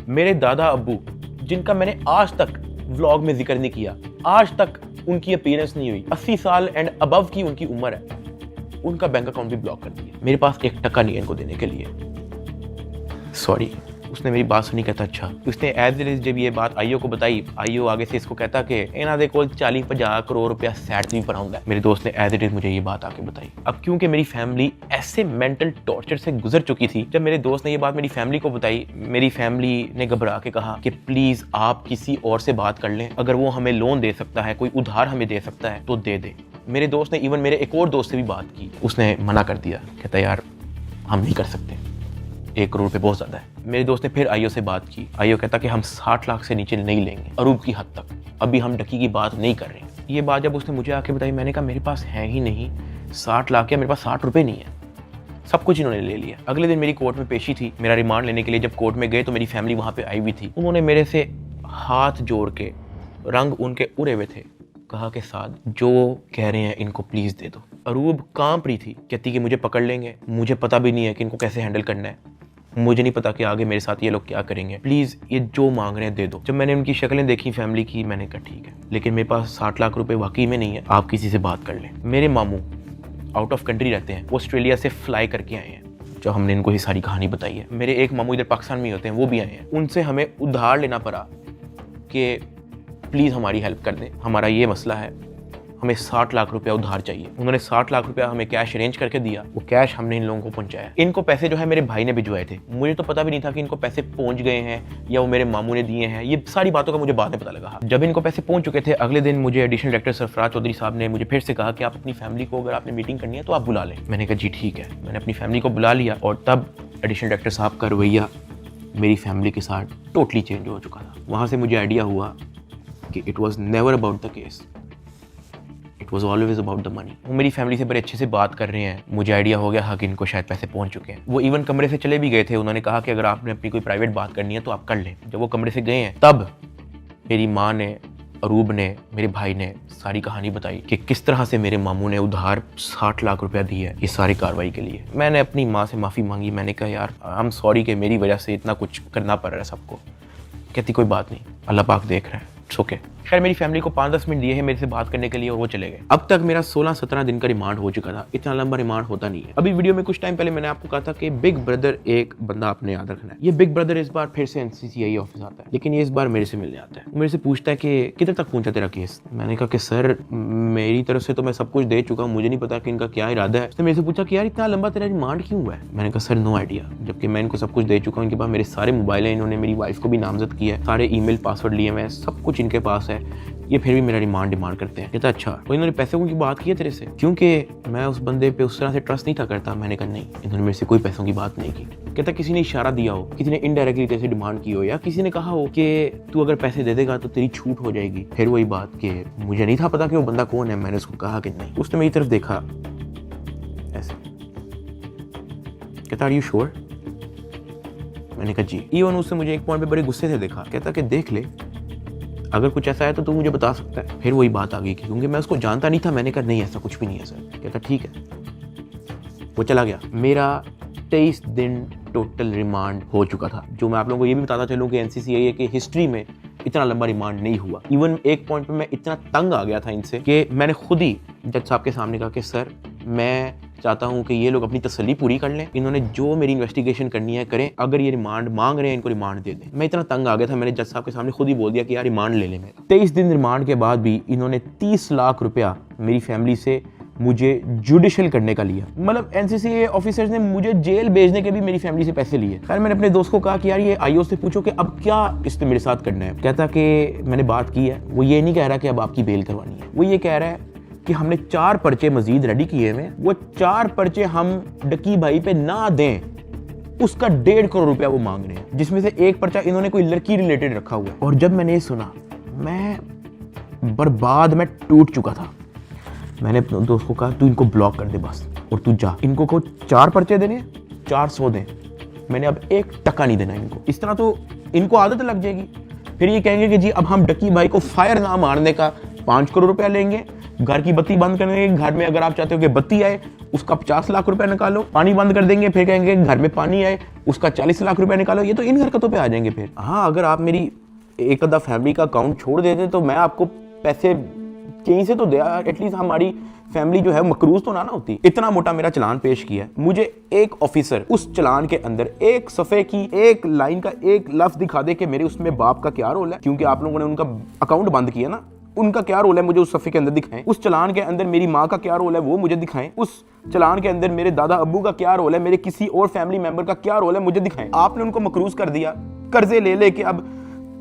मेरे दादा अब्बू जिनका मैंने आज तक व्लॉग में जिक्र नहीं किया, आज तक उनकी अपीयरेंस नहीं हुई, 80 साल एंड अबव की उनकी उम्र है, उनका बैंक अकाउंट भी ब्लॉक कर दिया। मेरे पास 1 टका नहीं है इनको देने के लिए। सॉरी। उसने मेरी बात सुनी, कहता अच्छा। उसने एज इट इज जब ये बात आईओ को बताई, आईओ आगे से इसको कहता कि इन्हों दे कोल 40-50 करोड़ रुपया सैट नहीं पड़ा होंगे। मेरे दोस्त ने एज इट इज मुझे ये बात आके बताई। अब क्योंकि मेरी फैमिली ऐसे मेंटल टॉर्चर से गुजर चुकी थी, जब मेरे दोस्त ने ये बात मेरी फैमिली को बताई, मेरी फैमिली ने घबरा के कहा कि प्लीज आप किसी और से बात कर लें, अगर वो हमें लोन दे सकता है, कोई उधार हमें दे सकता है तो दे दे। मेरे दोस्त ने इवन मेरे एक और दोस्त से भी बात की, उसने मना कर दिया, कहता यार हम नहीं कर सकते, 1 करोड़ पे बहुत ज़्यादा है। मेरे दोस्त ने फिर आईओ से बात की, आईओ कहता कि हम 60 लाख से नीचे नहीं लेंगे, अरूब की हद तक, अभी हम डकी की बात नहीं कर रहे हैं। ये बात जब उसने मुझे आके बताई, मैंने कहा मेरे पास है ही नहीं 60 लाख, या मेरे पास 60 रुपये नहीं है, सब कुछ इन्होंने ले लिया। अगले दिन मेरी कोर्ट में पेशी थी, मेरा रिमांड लेने के लिए जब कोर्ट में गए तो मेरी फैमिली वहाँ पे आई हुई थी। उन्होंने मेरे से हाथ जोड़ के, रंग उनके उड़े हुए थे, कहा कि साद जो कह रहे हैं इनको प्लीज़ दे दो। अरूब कांप रही थी, कहती कि मुझे पकड़ लेंगे, मुझे पता भी नहीं है कि इनको कैसे हैंडल करना है, मुझे नहीं पता कि आगे मेरे साथ ये लोग क्या करेंगे, प्लीज़ ये जो मांग रहे हैं दे दो। जब मैंने उनकी शक्लें देखी फैमिली की, मैंने कहा ठीक है, लेकिन मेरे पास 60 लाख रुपए वाकई में नहीं है, आप किसी से बात कर लें। मेरे मामू आउट ऑफ कंट्री रहते हैं, वो ऑस्ट्रेलिया से फ्लाई करके आए हैं, जो हमने इनको ये सारी कहानी बताई है। मेरे एक मामू इधर पाकिस्तान में होते हैं, वो भी आए हैं, उनसे हमें उधार लेना पड़ा कि प्लीज़ हमारी हेल्प कर दें, हमारा ये मसला है, हमें 60 लाख रुपया उधार चाहिए। उन्होंने 60 लाख रुपया हमें कैश अरेंज करके दिया, वो कैश हमने इन लोगों को पहुंचाया। इनको पैसे जो है मेरे भाई ने भिजवाए थे, मुझे तो पता भी नहीं था कि इनको पैसे पहुंच गए हैं या वो मेरे मामू ने दिए हैं, ये सारी बातों का मुझे बाद में पता लगा। जब इनको पैसे पहुंच चुके थे, अगले दिन मुझे एडिशनल डायरेक्टर सरफराज चौधरी साहब ने मुझे फिर से कहा कि आप अपनी फैमिली को, अगर आपने मीटिंग करनी है तो आप बुला लें। मैंने कहा जी ठीक है, मैंने अपनी फैमिली को बुला लिया और तब एडिशनल डायरेक्टर साहब का रवैया मेरी फैमिली के साथ टोटली चेंज हो चुका था। वहाँ से मुझे आइडिया हुआ कि it was never about the case, it was always about the money. वो मेरी फैमिली से बड़े अच्छे से बात कर रहे हैं, मुझे आइडिया हो गया हाँ कि इनको शायद पैसे पहुंच चुके हैं। वो इवन कमरे से चले भी गए थे, उन्होंने कहा कि अगर आपने अपनी कोई प्राइवेट बात करनी है तो आप कर लें। जब वो कमरे से गए हैं तब मेरी माँ ने, अरूब ने, मेरे भाई ने सारी कहानी बताई कि किस तरह से मेरे मामू ने उधार 60 लाख रुपया दी है इस सारी कार्रवाई के लिए। मैंने अपनी माँ से माफ़ी मांगी, मैंने कहा यार आई एम सॉरी कि मेरी वजह से इतना कुछ करना पड़ रहा है सबको। कहती कोई बात नहीं, अल्लाह पाक देख रहा है, इट्स ओके। खैर मेरी फैमिली को 5-10 मिनट दिए हैं मेरे से बात करने के लिए और वो चले गए। अब तक मेरा 16-17 दिन का रिमांड हो चुका था, इतना लंबा रिमांड होता नहीं है। अभी वीडियो में कुछ टाइम पहले मैंने आपको कहा था कि बिग ब्रदर एक बंदा आपने याद रखना है। ये बिग ब्रदर इस बार फिर से एनसीसीआई ऑफिस आता है, लेकिन ये इस बार मेरे से मिलने आता है। वो मेरे से पूछता है कि किधर तक पहुंचा तेरा केस। मैंने कहा कि सर मेरी तरफ से तो मैं सब कुछ दे चुका हूँ, मुझे नहीं पता कि इनका क्या इरादा है। उसने मेरे से पूछा कि यार इतना लंबा तेरा रिमांड क्यों हुआ है। मैंने कहा सर नो आइडिया, जबकि मैं इनको सब कुछ दे चुका हूँ। इनके पास मेरे सारे मोबाइल हैं, इन्होंने मेरी वाइफ को भी नामजद किया है, सारे ईमेल पासवर्ड लिए हुए हैं, सब कुछ इनके पास है, ये फिर भी मेरा रिमांड डिमांड करते हैं। कहता अच्छा तो इन्होंने पैसों की बात की है तेरे से, क्योंकि मैं उस बंदे पे उस तरह से ट्रस्ट नहीं था करता। मैंने कहा नहीं, इन्होंने मेरे से कोई पैसों की बात नहीं की। कहता किसी ने इशारा दिया हो, किसी ने इनडायरेक्टली तेरे से डिमांड की हो, या किसी ने कहा हो कि तू अगर पैसे दे देगा तो तेरी छूट हो जाएगी। फिर वही बात कि मुझे नहीं था पता कि वो बंदा कौन है। मैंने उसको कहा कि नहीं। उसने मेरी तरफ देखा ऐसे, कहता आर यू श्योर। मैंने कहा जी। इवन उससे मुझे एक पॉइंट पे बड़े गुस्से से देखा, कहता कि देख ले अगर कुछ ऐसा है तो तू मुझे बता सकता है। फिर वही बात आ गई क्योंकि मैं उसको जानता नहीं था। मैंने कहा नहीं ऐसा कुछ भी नहीं है सर। कहता ठीक है, वो चला गया। मेरा 23 दिन टोटल रिमांड हो चुका था। जो मैं आप लोगों को ये भी बताता चलूँ कि एनसीसीआई की हिस्ट्री में इतना लंबा रिमांड नहीं हुआ। इवन एक पॉइंट पे मैं इतना तंग आ गया था इनसे कि मैंने खुद ही जज साहब के सामने कहा कि सर मैं चाहता हूं कि ये लोग अपनी तसल्ली पूरी कर लें, इन्होंने जो मेरी इन्वेस्टिगेशन करनी है करें, अगर ये रिमांड मांग रहे हैं इनको रिमांड दे दें। मैं इतना तंग आ गया था, मैंने जज साहब के सामने खुद ही बोल दिया कि यार रिमांड ले लें मेरा। 23 दिन रिमांड के बाद भी इन्होंने 30 लाख रुपया मेरी फैमिली से मुझे जुडिशियल करने का लिया। मतलब एनसीसीए ऑफिसर्स ने मुझे जेल भेजने के भी मेरी फैमिली से पैसे लिए। खैर मैंने अपने दोस्त को कहा कि यार ये आईओ से पूछो कि अब क्या इसने मेरे साथ करना है। कहता कि मैंने बात की है। वो ये नहीं कह रहा कि अब आपकी बेल करवानी है, वो ये कह रहा है कि हमने 4 पर्चे मजीद रेडी किए हैं, वो 4 पर्चे हम डकी भाई पे ना दें, उसका 1.5 करोड़ रुपया वो मांग रहे हैं, जिसमें से एक पर्चा इन्होंने कोई लड़की रिलेटेड रखा हुआ है। और जब मैंने ये सुना मैं बर्बाद, मैं टूट चुका था। मैंने अपने दोस्त को कहा तू इनको ब्लॉक कर दे बस, और तू जा, इनको को 4 पर्चे देने, 400 दें, मैंने अब 1 टका नहीं देना इनको। इस तरह तो इनको आदत लग जाएगी। फिर ये कहेंगे कि जी अब हम डकी भाई को फायर ना मारने का 5 करोड़ रुपया लेंगे, घर की बत्ती बंद कर देंगे, घर में अगर आप चाहते हो कि बत्ती आए उसका 50 लाख रुपया निकालो, पानी बंद कर देंगे, फिर कहेंगे घर में पानी आए उसका 40 लाख रुपया निकालो। ये तो इन हरकतों पे आ जाएंगे फिर। हाँ, अगर आप मेरी एक आधा फैमिली का अकाउंट छोड़ देते तो मैं आपको पैसे कहीं से तो दे, एटलीस्ट हमारी फैमिली जो है मकरूज तो ना होती। इतना मोटा मेरा चलान पेश किया है, मुझे एक ऑफिसर उस चलान के अंदर एक सफ़े की एक लाइन का एक लफ्ज दिखा दे कि मेरे उसमें बाप का क्या रोल है, क्योंकि आप लोगों ने उनका अकाउंट बंद किया ना, उनका क्या रोल है मुझे उस सफ़े के अंदर दिखाएं। उस चलान के अंदर मेरी माँ का क्या रोल है वो मुझे दिखाएं। उस चलान के अंदर मेरे दादा अब्बू का क्या रोल है, मेरे किसी और फैमिली मेंबर का क्या रोल है मुझे दिखाएं। आपने उनको मकरूज कर दिया, कर्जे ले लेके अब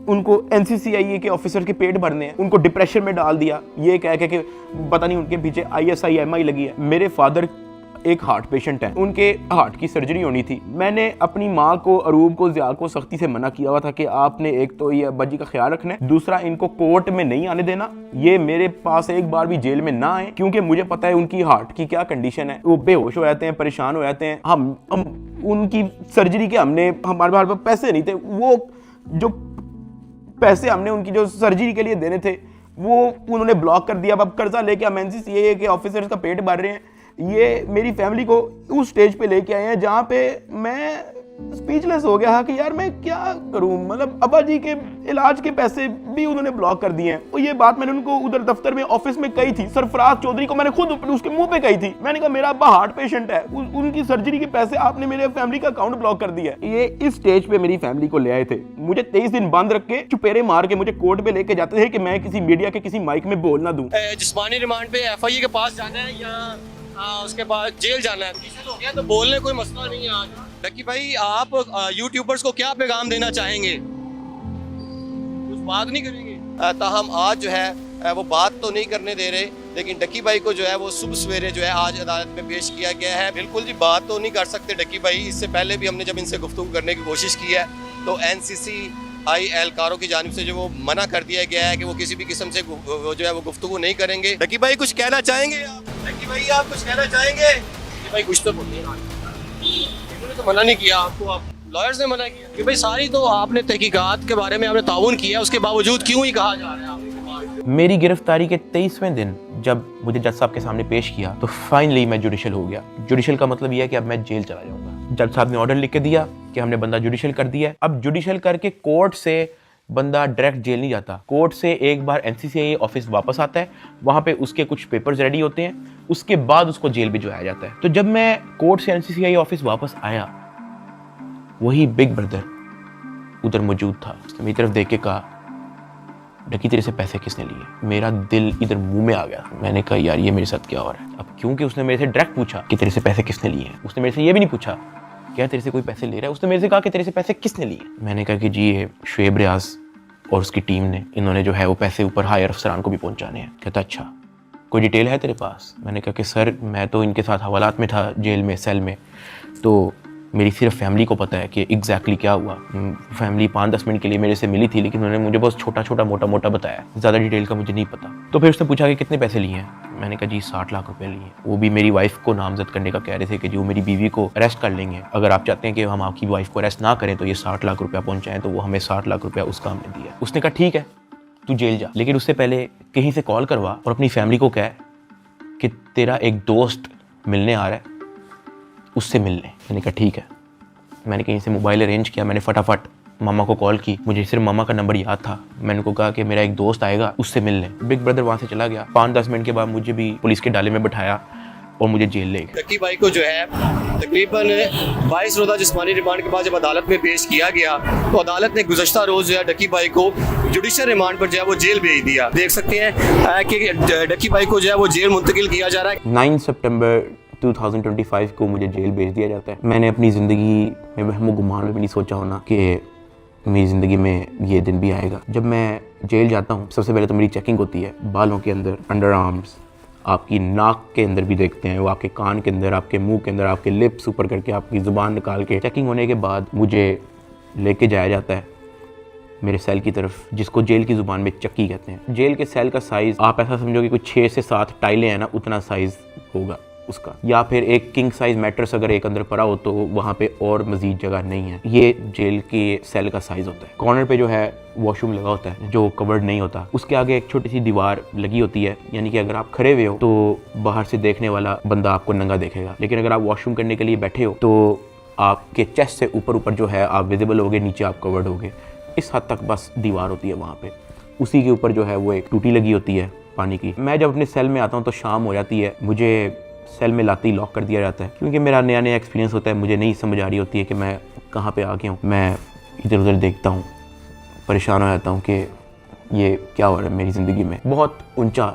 उनको NCCIA के ऑफिसर के पेट भरने हैं, उनको डिप्रेशन में डाल दिया, ये कह के कि पता नहीं उनके पीछे ISI-MI लगी है। मेरे फादर एक हार्ट पेशेंट हैं, उनके हार्ट की सर्जरी होनी थी। मैंने अपनी माँ को, अरूब को, ज़िया को सख्ती से मना किया हुआ था कि आपने एक तो ये अब्बा जी का ख्याल रखना है, दूसरा इनको कोर्ट में नहीं आने देना, ये मेरे पास एक बार भी जेल में ना आए, क्योंकि मुझे पता है उनकी हार्ट की क्या कंडीशन है। वो बेहोश हो जाते हैं, परेशान हो जाते हैं। हम उनकी सर्जरी के हमारे पास पैसे नहीं थे, वो जो पैसे हमने उनकी जो सर्जरी के लिए देने थे वो उन्होंने ब्लॉक कर दिया। अब कर्जा लेके हम NCCIA के ऑफिसर्स का पेट भर रहे हैं। ये मेरी फैमिली को उस स्टेज पे लेके आए हैं जहाँ पे मैं स्पीचलेस हो गया कि यार मैं क्या करूं। मतलब अब्बा जी के इलाज के पैसे भी उन्होंने ब्लॉक कर दिए हैं। और ये बात मैंने उनको उधर दफ्तर में ऑफिस में कही थी, सरफराज चौधरी को मैंने खुद उसके मुंह पे कही थी। मैंने कहा मेरा अब्बा हार्ट पेशेंट है, उनकी सर्जरी के पैसे आपने मेरे फैमिली का अकाउंट ब्लॉक कर दिया है। ये इस स्टेज पे मेरी फैमिली को ले आए थे, मुझे 23 दिन बंद रख के चुपेरे मार के मुझे कोर्ट पे लेके जाते थे कि मैं किसी मीडिया के किसी माइक में बोल ना दूं। जिस्मानी रिमांड पे FIA के पास जाना है या उसके बाद जेल जाना है, तो हो गया, तो बोलने कोई मसला नहीं है। आज डकी भाई आप यूट्यूबर्स को क्या पैगाम देना चाहेंगे? कुछ बात नहीं करेंगे? ताहम आज जो है वो बात तो नहीं करने दे रहे, लेकिन डकी भाई को जो है वो सुबह सवेरे जो है आज अदालत में पेश किया गया है। बिल्कुल जी बात तो नहीं कर सकते डकी भाई। इससे पहले भी हमने जब इनसे गुफ्तगू करने की कोशिश की है तो NCCI एहलकारों की जानिब से जो वो मना कर दिया गया है कि वो किसी भी किस्म से वो जो है वो गुफ्तगू नहीं करेंगे। डकी भाई कुछ कहना चाहेंगे आप? डकी भाई आप कुछ कहना चाहेंगे? डकी भाई कुछ तो बोलिए। इन्होंने तो मना नहीं किया आपको, आप लॉयर्स ने मना किया कि भाई सारी तो आपने तहकीकात के बारे में आपने ताउन किया, उसके बावजूद क्यों ही कहा जा रहा है आपके? मेरी गिरफ्तारी के 23वें दिन जब मुझे जज साहब के सामने पेश किया तो फाइनली मैं जुडिशल हो गया। जुडिशल का मतलब यह है कि अब मैं जेल चला जाऊंगा। जज साहब ने ऑर्डर लिख के दिया कि हमने बंदा जुडिशल कर दिया है। अब जुडिशल करके कोर्ट से बंदा डायरेक्ट जेल नहीं जाता, कोर्ट से एक बार NCCIA ऑफिस वापस आता है, वहाँ पे उसके कुछ पेपर्स रेडी होते हैं, उसके बाद उसको जेल भिजवाया जाता है। तो जब मैं कोर्ट से NCCIA ऑफिस वापस आया, वही बिग ब्रदर उधर मौजूद था। उसने मेरी तरफ देख के कहा, डकी तेरे से पैसे किसने लिए? मेरा दिल इधर मुंह में आ गया। मैंने कहा यार ये मेरे साथ क्या हो रहा है। अब क्योंकि उसने मेरे से डायरेक्ट पूछा कि तेरे से पैसे किसने लिए हैं, उसने मेरे से ये भी नहीं पूछा क्या तेरे से कोई पैसे ले रहा है, उसने मेरे से कहा कि तेरे से पैसे किसने लिए। मैंने कहा कि जी ये शुएब रियाज और उसकी टीम ने, इन्होंने जो है वो पैसे ऊपर हायर अफसरान को भी पहुंचाने हैं। कहता अच्छा कोई डिटेल है तेरे पास? मैंने कहा कि सर मैं तो इनके साथ हवालात में था जेल में, सेल में, तो मेरी सिर्फ फैमिली को पता है कि एग्जैक्टली क्या हुआ। फैमिली 5-10 मिनट के लिए मेरे से मिली थी, लेकिन उन्होंने मुझे बहुत छोटा छोटा मोटा मोटा बताया, ज़्यादा डिटेल का मुझे नहीं पता। तो फिर उसने पूछा कि कितने पैसे लिए हैं? मैंने कहा जी 60 लाख रुपए लिए। वो भी मेरी वाइफ को नामजद करने का कह रहे थे कि जी वो मेरी बीवी को अरेस्ट कर लेंगे, अगर आप चाहते हैं कि हम आपकी वाइफ को अरेस्ट ना करें तो ये 60 लाख रुपया पहुँचाएँ। तो वो हमें 60 लाख रुपया उसका हमने दिया। उसने कहा ठीक है तू जेल जा, लेकिन उससे पहले कहीं से कॉल करवा और अपनी फैमिली को कह कि तेरा एक दोस्त मिलने आ रहा है, उससे मिलने। मैंने कहा ठीक है। मैंने कहीं से मोबाइल अरेंज किया, मैंने फटाफट मामा को कॉल की, मुझे सिर्फ मामा का नंबर याद था। मैंने उनको कहा कि मेरा एक दोस्त आएगा, उससे मिलने। बिग ब्रदर वहाँ से चला गया। 5-10 मिनट के बाद मुझे भी पुलिस के डाले में बिठाया और मुझे जेल ले गए। डकी भाई को जो है तकरीबन 22 रोज़ा जिस्मानी रिमांड के बाद जब अदालत में पेश किया गया तो अदालत ने गुज़श्ता रोज़ जो है डकी भाई को जुडिशल रिमांड पर जो है वो जेल भेज दिया। देख सकते हैं कि डकी भाई को जो है वो जेल मुंतकिल किया जा रहा है। 9 सितंबर 2025 को मुझे जेल भेज दिया जाता है। मैंने अपनी ज़िंदगी में वहमो गुमान में भी नहीं सोचा होना कि मेरी ज़िंदगी में ये दिन भी आएगा। जब मैं जेल जाता हूँ सबसे पहले तो मेरी चेकिंग होती है, बालों के अंदर, अंडर आर्म्स, आपकी नाक के अंदर भी देखते हैं, वो आपके कान के अंदर, आपके मुंह के अंदर, आपके लिप्स ऊपर करके आपकी ज़ुबान निकाल के। चेकिंग होने के बाद मुझे लेके जाया जाता है मेरे सेल की तरफ, जिसको जेल की ज़ुबान में चक्की कहते हैं। जेल के सेल का साइज़ आप ऐसा समझो कि कुछ 6 से 7 टाइलें हैं ना, उतना साइज़ होगा। उसका, या फिर एक किंग साइज मैट्रेस अगर एक अंदर पड़ा हो तो वहाँ पे और मजीद जगह नहीं है। ये जेल के सेल का साइज होता है। कॉर्नर पे जो है वॉशरूम लगा होता है जो कवर्ड नहीं होता, उसके आगे एक छोटी सी दीवार लगी होती है, यानी कि अगर आप खड़े हुए हो तो बाहर से देखने वाला बंदा आपको नंगा देखेगा, लेकिन अगर आप वॉशरूम करने के लिए बैठे हो तो आपके चेस्ट से ऊपर जो है आप विजिबल होगे, नीचे आप कवर्ड होगे। इस हद तक बस दीवार होती है वहाँ पे। उसी के ऊपर जो है वो एक टूटी लगी होती है पानी की। मैं जब अपने सेल में आता हूँ तो शाम हो जाती है, मुझे सेल में लाते ही लॉक कर दिया जाता है, क्योंकि मेरा नया नया एक्सपीरियंस होता है, मुझे नहीं समझ आ रही होती है कि मैं कहाँ पे आ गया हूँ। मैं इधर उधर देखता हूँ, परेशान हो जाता हूँ कि ये क्या हो रहा है मेरी ज़िंदगी में। बहुत ऊंचा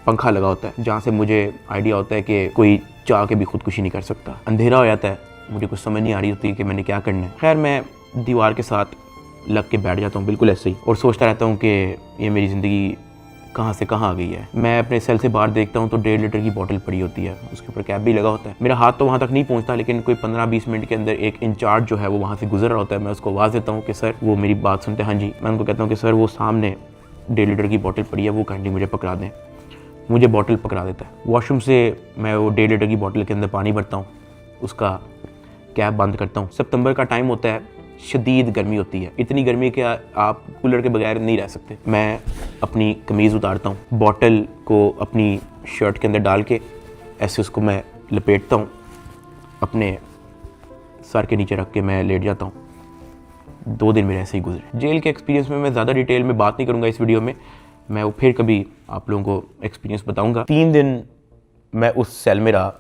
पंखा लगा होता है जहाँ से मुझे आइडिया होता है कि कोई चाह के भी खुदकुशी नहीं कर सकता। अंधेरा हो जाता है, मुझे कुछ समझ नहीं आ रही होती कि मैंने क्या करना है। खैर मैं दीवार के साथ लग के बैठ जाता हूँ बिल्कुल ऐसे ही, और सोचता रहता हूँ कि ये मेरी ज़िंदगी कहाँ से कहाँ आ गई है। मैं अपने सेल से बाहर देखता हूँ तो 1.5 लीटर की बोतल पड़ी होती है, उसके ऊपर कैप भी लगा होता है। मेरा हाथ तो वहाँ तक नहीं पहुँचता, लेकिन कोई 15-20 मिनट के अंदर एक इंचार्ज जो है वो वहाँ से गुजर रहा होता है। मैं उसको आवाज़ देता हूँ कि सर, वो मेरी बात सुनते हैं, हाँ जी। मैं उनको कहता हूँ कि सर वो सामने 1.5 लीटर की बोतल पड़ी है, वो काइंडली मुझे पकड़ा दें। मुझे बोतल पकड़ा देता है। वॉशरूम से मैं वो 1.5 लीटर की बोतल के अंदर पानी भरता हूँ, उसका कैप बंद करता हूँ। सितंबर का टाइम होता है, शदीद गर्मी होती है, इतनी गर्मी कि आप कूलर के बगैर नहीं रह सकते। मैं अपनी कमीज़ उतारता हूँ, बॉटल को अपनी शर्ट के अंदर डाल के ऐसे उसको मैं लपेटता हूँ, अपने सर के नीचे रख के मैं लेट जाता हूँ। 2 दिन मेरे ऐसे ही गुजरे। जेल के एक्सपीरियंस में मैं ज़्यादा डिटेल में बात नहीं करूँगा इस वीडियो में, मैं वो फिर कभी आप लोगों को एक्सपीरियंस बताऊँगा। 3 दिन मैं उस सेल में रहा,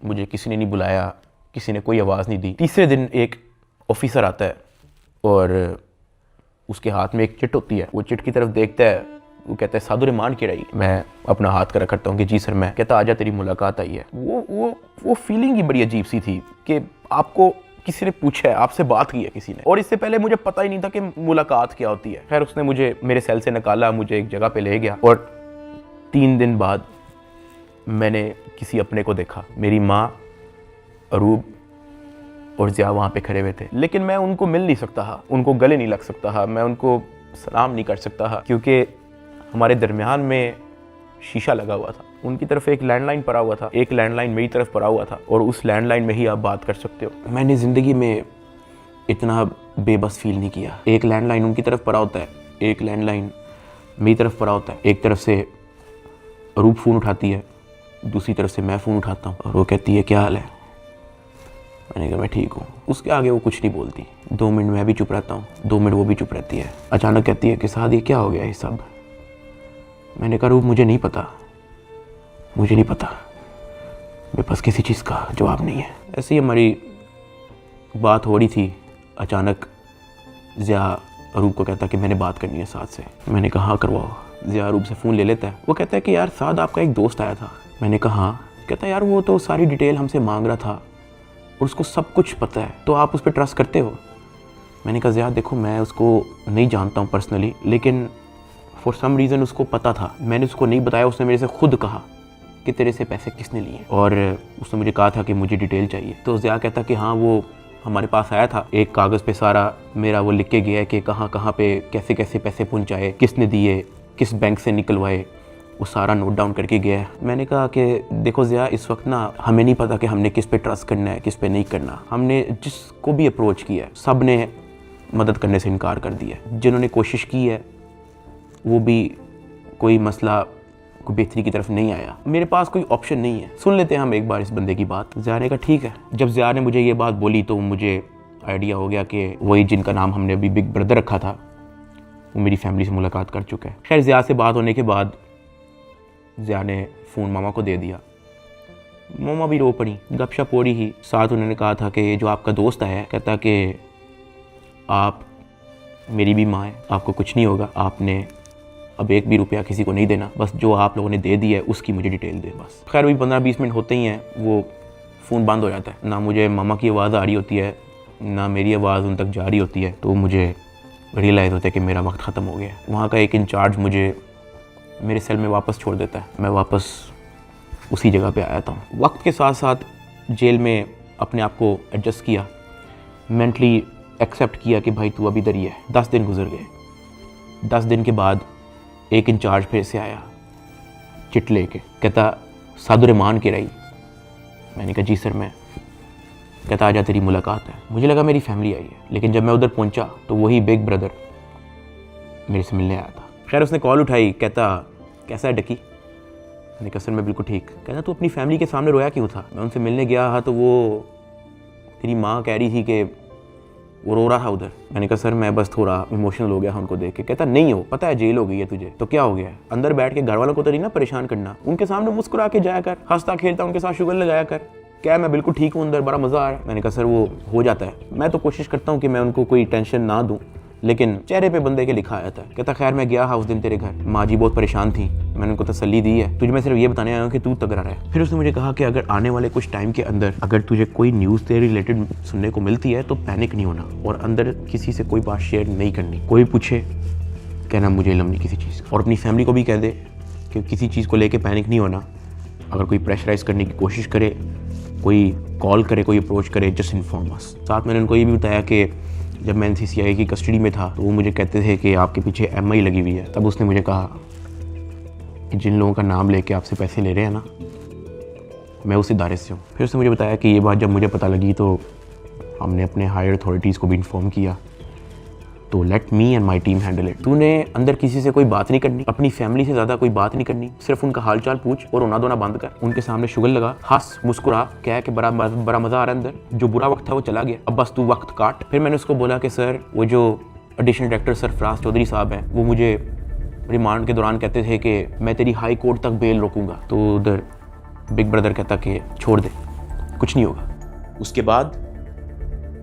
मुझे किसी ने नहीं बुलाया, किसी ने कोई आवाज़ नहीं दी। तीसरे दिन एक ऑफिसर आता है और उसके हाथ में एक चिट होती है। वो चिट की तरफ देखता है, वो कहता है साधु रहमान की रही। मैं अपना हाथ करा करता हूँ कि जी सर। मैं कहता आजा तेरी मुलाकात आई है। वो फीलिंग ही बड़ी अजीब सी थी कि आपको किसी ने पूछा है, आपसे बात की है किसी ने, और इससे पहले मुझे पता ही नहीं था कि मुलाकात क्या होती है। खैर उसने मुझे मेरे सेल से निकाला, मुझे एक जगह पे ले गया, और 3 दिन बाद मैंने किसी अपने को देखा। मेरी माँ, अरूब और ज़िया वहाँ पे खड़े हुए थे, लेकिन मैं उनको मिल नहीं सकता था, उनको गले नहीं लग सकता था, मैं उनको सलाम नहीं कर सकता था, क्योंकि हमारे दरमियान में शीशा लगा हुआ था। उनकी तरफ एक लैंडलाइन पड़ा हुआ था, एक लैंडलाइन मेरी तरफ पड़ा हुआ था, और उस लैंडलाइन में ही आप बात कर सकते हो। मैंने ज़िंदगी में इतना बेबस फील नहीं किया। एक लैंडलाइन उनकी तरफ पड़ा होता है, एक लैंडलाइन मेरी तरफ पड़ा होता है। एक तरफ से अरूब फ़ोन उठाती है, दूसरी तरफ से मैं फ़ोन उठाता हूँ, और वो कहती है क्या हाल है। मैंने कहा मैं ठीक हूँ। उसके आगे वो कुछ नहीं बोलती। 2 मिनट मैं भी चुप रहता हूँ, 2 मिनट वो भी चुप रहती है। अचानक कहती है कि साथ ये क्या हो गया ये सब। मैंने कहा रूप मुझे नहीं पता, मुझे नहीं पता, मेरे पास किसी चीज़ का जवाब नहीं है। ऐसे ही हमारी बात हो रही थी, अचानक ज़िया अरूब को कहता कि मैंने बात करनी है साथ से। मैंने कहा हाँ करवाओ। ज़िया अरूब से फ़ोन ले लेता है। वो कहता है कि यार साथ आपका एक दोस्त आया था। मैंने कहा हाँ। कहता है यार वो तो सारी डिटेल हमसे मांग रहा था और उसको सब कुछ पता है, तो आप उस पर ट्रस्ट करते हो। मैंने कहा ज़िया देखो मैं उसको नहीं जानता हूँ पर्सनली, लेकिन फॉर सम रीज़न उसको पता था। मैंने उसको नहीं बताया, उसने मेरे से खुद कहा कि तेरे से पैसे किसने लिए, और उसने मुझे कहा था कि मुझे डिटेल चाहिए। तो ज़िया कहता कि हाँ वो हमारे पास आया था, एक कागज़ पे सारा मेरा वो लिख के गया है कि कहाँ कहाँ पे कैसे कैसे पैसे पहुँचाए, किसने दिए, किस बैंक से निकलवाए, वो सारा नोट डाउन करके गया है। मैंने कहा कि देखो ज़िया इस वक्त ना हमें नहीं पता कि हमने किस पे ट्रस्ट करना है, किस पे नहीं करना। हमने जिसको भी अप्रोच किया है सब ने मदद करने से इनकार कर दिया है। जिन्होंने कोशिश की है वो भी कोई मसला कोई बेहतरी की तरफ नहीं आया। मेरे पास कोई ऑप्शन नहीं है, सुन लेते हैं हम एक बार इस बंदे की बात। ज़िया ने कहा ठीक है। जब ज़िया ने मुझे ये बात बोली तो मुझे आइडिया हो गया कि वही जिनका नाम हमने अभी बिग ब्रदर रखा था वो मेरी फैमिली से मुलाकात कर चुका है। खैर ज़िया से बात होने के बाद ज़िया ने फ़ोन मामा को दे दिया। मामा भी रो पड़ी, गपशप हो रही ही। साथ उन्होंने कहा था कि जो आपका दोस्त आया है कहता कि आप मेरी भी माँ है, आपको कुछ नहीं होगा, आपने अब 1 भी रुपया किसी को नहीं देना, बस जो आप लोगों ने दे दिया है उसकी मुझे डिटेल दे बस। खैर वही 15-20 मिनट होते ही हैं वो फ़ोन बंद हो जाता है। ना मुझे मामा की आवाज़ आ रही होती है, ना मेरी आवाज़ उन तक जा रही होती है। तो मुझे रियलाइज़ होता है कि मेरा वक्त ख़त्म हो गया। वहाँ का एक इंचार्ज मुझे मेरे सेल में वापस छोड़ देता है। मैं वापस उसी जगह पे आ जाता हूँ। वक्त के साथ साथ जेल में अपने आप को एडजस्ट किया, मेंटली एक्सेप्ट किया कि भाई तू अभी इधर ही है। 10 दिन गुजर गए। 10 दिन के बाद एक इंचार्ज फिर से आया चिट लेके, कहता साधु रहमान के रही। मैंने कहा जी सर मैं। कहता आजा तेरी मुलाकात है। मुझे लगा मेरी फैमिली आई है, लेकिन जब मैं उधर पहुंचा तो वही बिग ब्रदर मेरे से मिलने आया था। खैर उसने कॉल उठाई, कहता कैसा है डकी। मैंने कहा सर मैं बिल्कुल ठीक। कहता तू अपनी फैमिली के सामने रोया क्यों था। मैं उनसे मिलने गया तो वो तेरी माँ कह रही थी कि वो रो रहा था उधर। मैंने कहा सर मैं बस थोड़ा इमोशनल हो गया उनको देख के। कहता नहीं हो, पता है जेल हो गई है तुझे तो क्या हो गया है, अंदर बैठ के घर वालों को तो नहीं ना परेशान करना, उनके सामने मुस्कुरा के जाया कर, हंसता खेलता उनके साथ शुगर लगाया कर। क्या मैं बिल्कुल ठीक हूँ, अंदर बड़ा मज़ा आ रहा है। मैंने कहा सर वो हो जाता है, मैं तो कोशिश करता हूँ कि मैं उनको कोई टेंशन ना दूँ, लेकिन चेहरे पे बंदे के लिखा आया था। कहता खैर मैं गया उस दिन तेरे घर, माँ जी बहुत परेशान थी, मैंने उनको तसल्ली दी है, तुझे मैं सिर्फ ये बताने आया हूँ कि तू तगड़ा रहे। फिर उसने मुझे कहा कि अगर आने वाले कुछ टाइम के अंदर अगर तुझे कोई न्यूज़ तेरे रिलेटेड सुनने को मिलती है तो पैनिक नहीं होना और अंदर किसी से कोई बात शेयर नहीं करनी। कोई पूछे कहना मुझे इल्म नहीं किसी चीज़, और अपनी फैमिली को भी कह दे कि किसी चीज़ को लेकर पैनिक नहीं होना। अगर कोई प्रेशराइज करने की कोशिश करे, कोई कॉल करे, कोई अप्रोच करे, जस्ट इन्फॉर्म अस। साथ मैंने उनको ये भी बताया कि जब मैं NCCI की कस्टडी में था तो वो मुझे कहते थे कि आपके पीछे MI लगी हुई है। तब उसने मुझे कहा कि जिन लोगों का नाम लेके आपसे पैसे ले रहे हैं ना, मैं उस इदारे से हूँ। फिर उसने मुझे बताया कि ये बात जब मुझे पता लगी तो हमने अपने हायर अथॉरिटीज़ को भी इन्फॉर्म किया, तो let me and my team handle it. तूने अंदर किसी से कोई बात नहीं करनी, अपनी फैमिली से ज़्यादा कोई बात नहीं करनी, सिर्फ उनका हाल चाल पूछ और रोना धोना बंद कर, उनके सामने शुगर लगा, हंस मुस्कुरा, कह के बड़ा मज़ा आ रहा है अंदर, जो बुरा वक्त था वो चला गया, अब बस तू वक्त काट। फिर मैंने उसको बोला कि सर वो जो एडिशनल डायरेक्टर सरफराज चौधरी साहब हैं वो मुझे रिमांड के दौरान कहते थे कि मैं तेरी हाई कोर्ट तक बेल रोकूंगा। तो उधर बिग ब्रदर कहता कि छोड़ दे, कुछ नहीं होगा। उसके बाद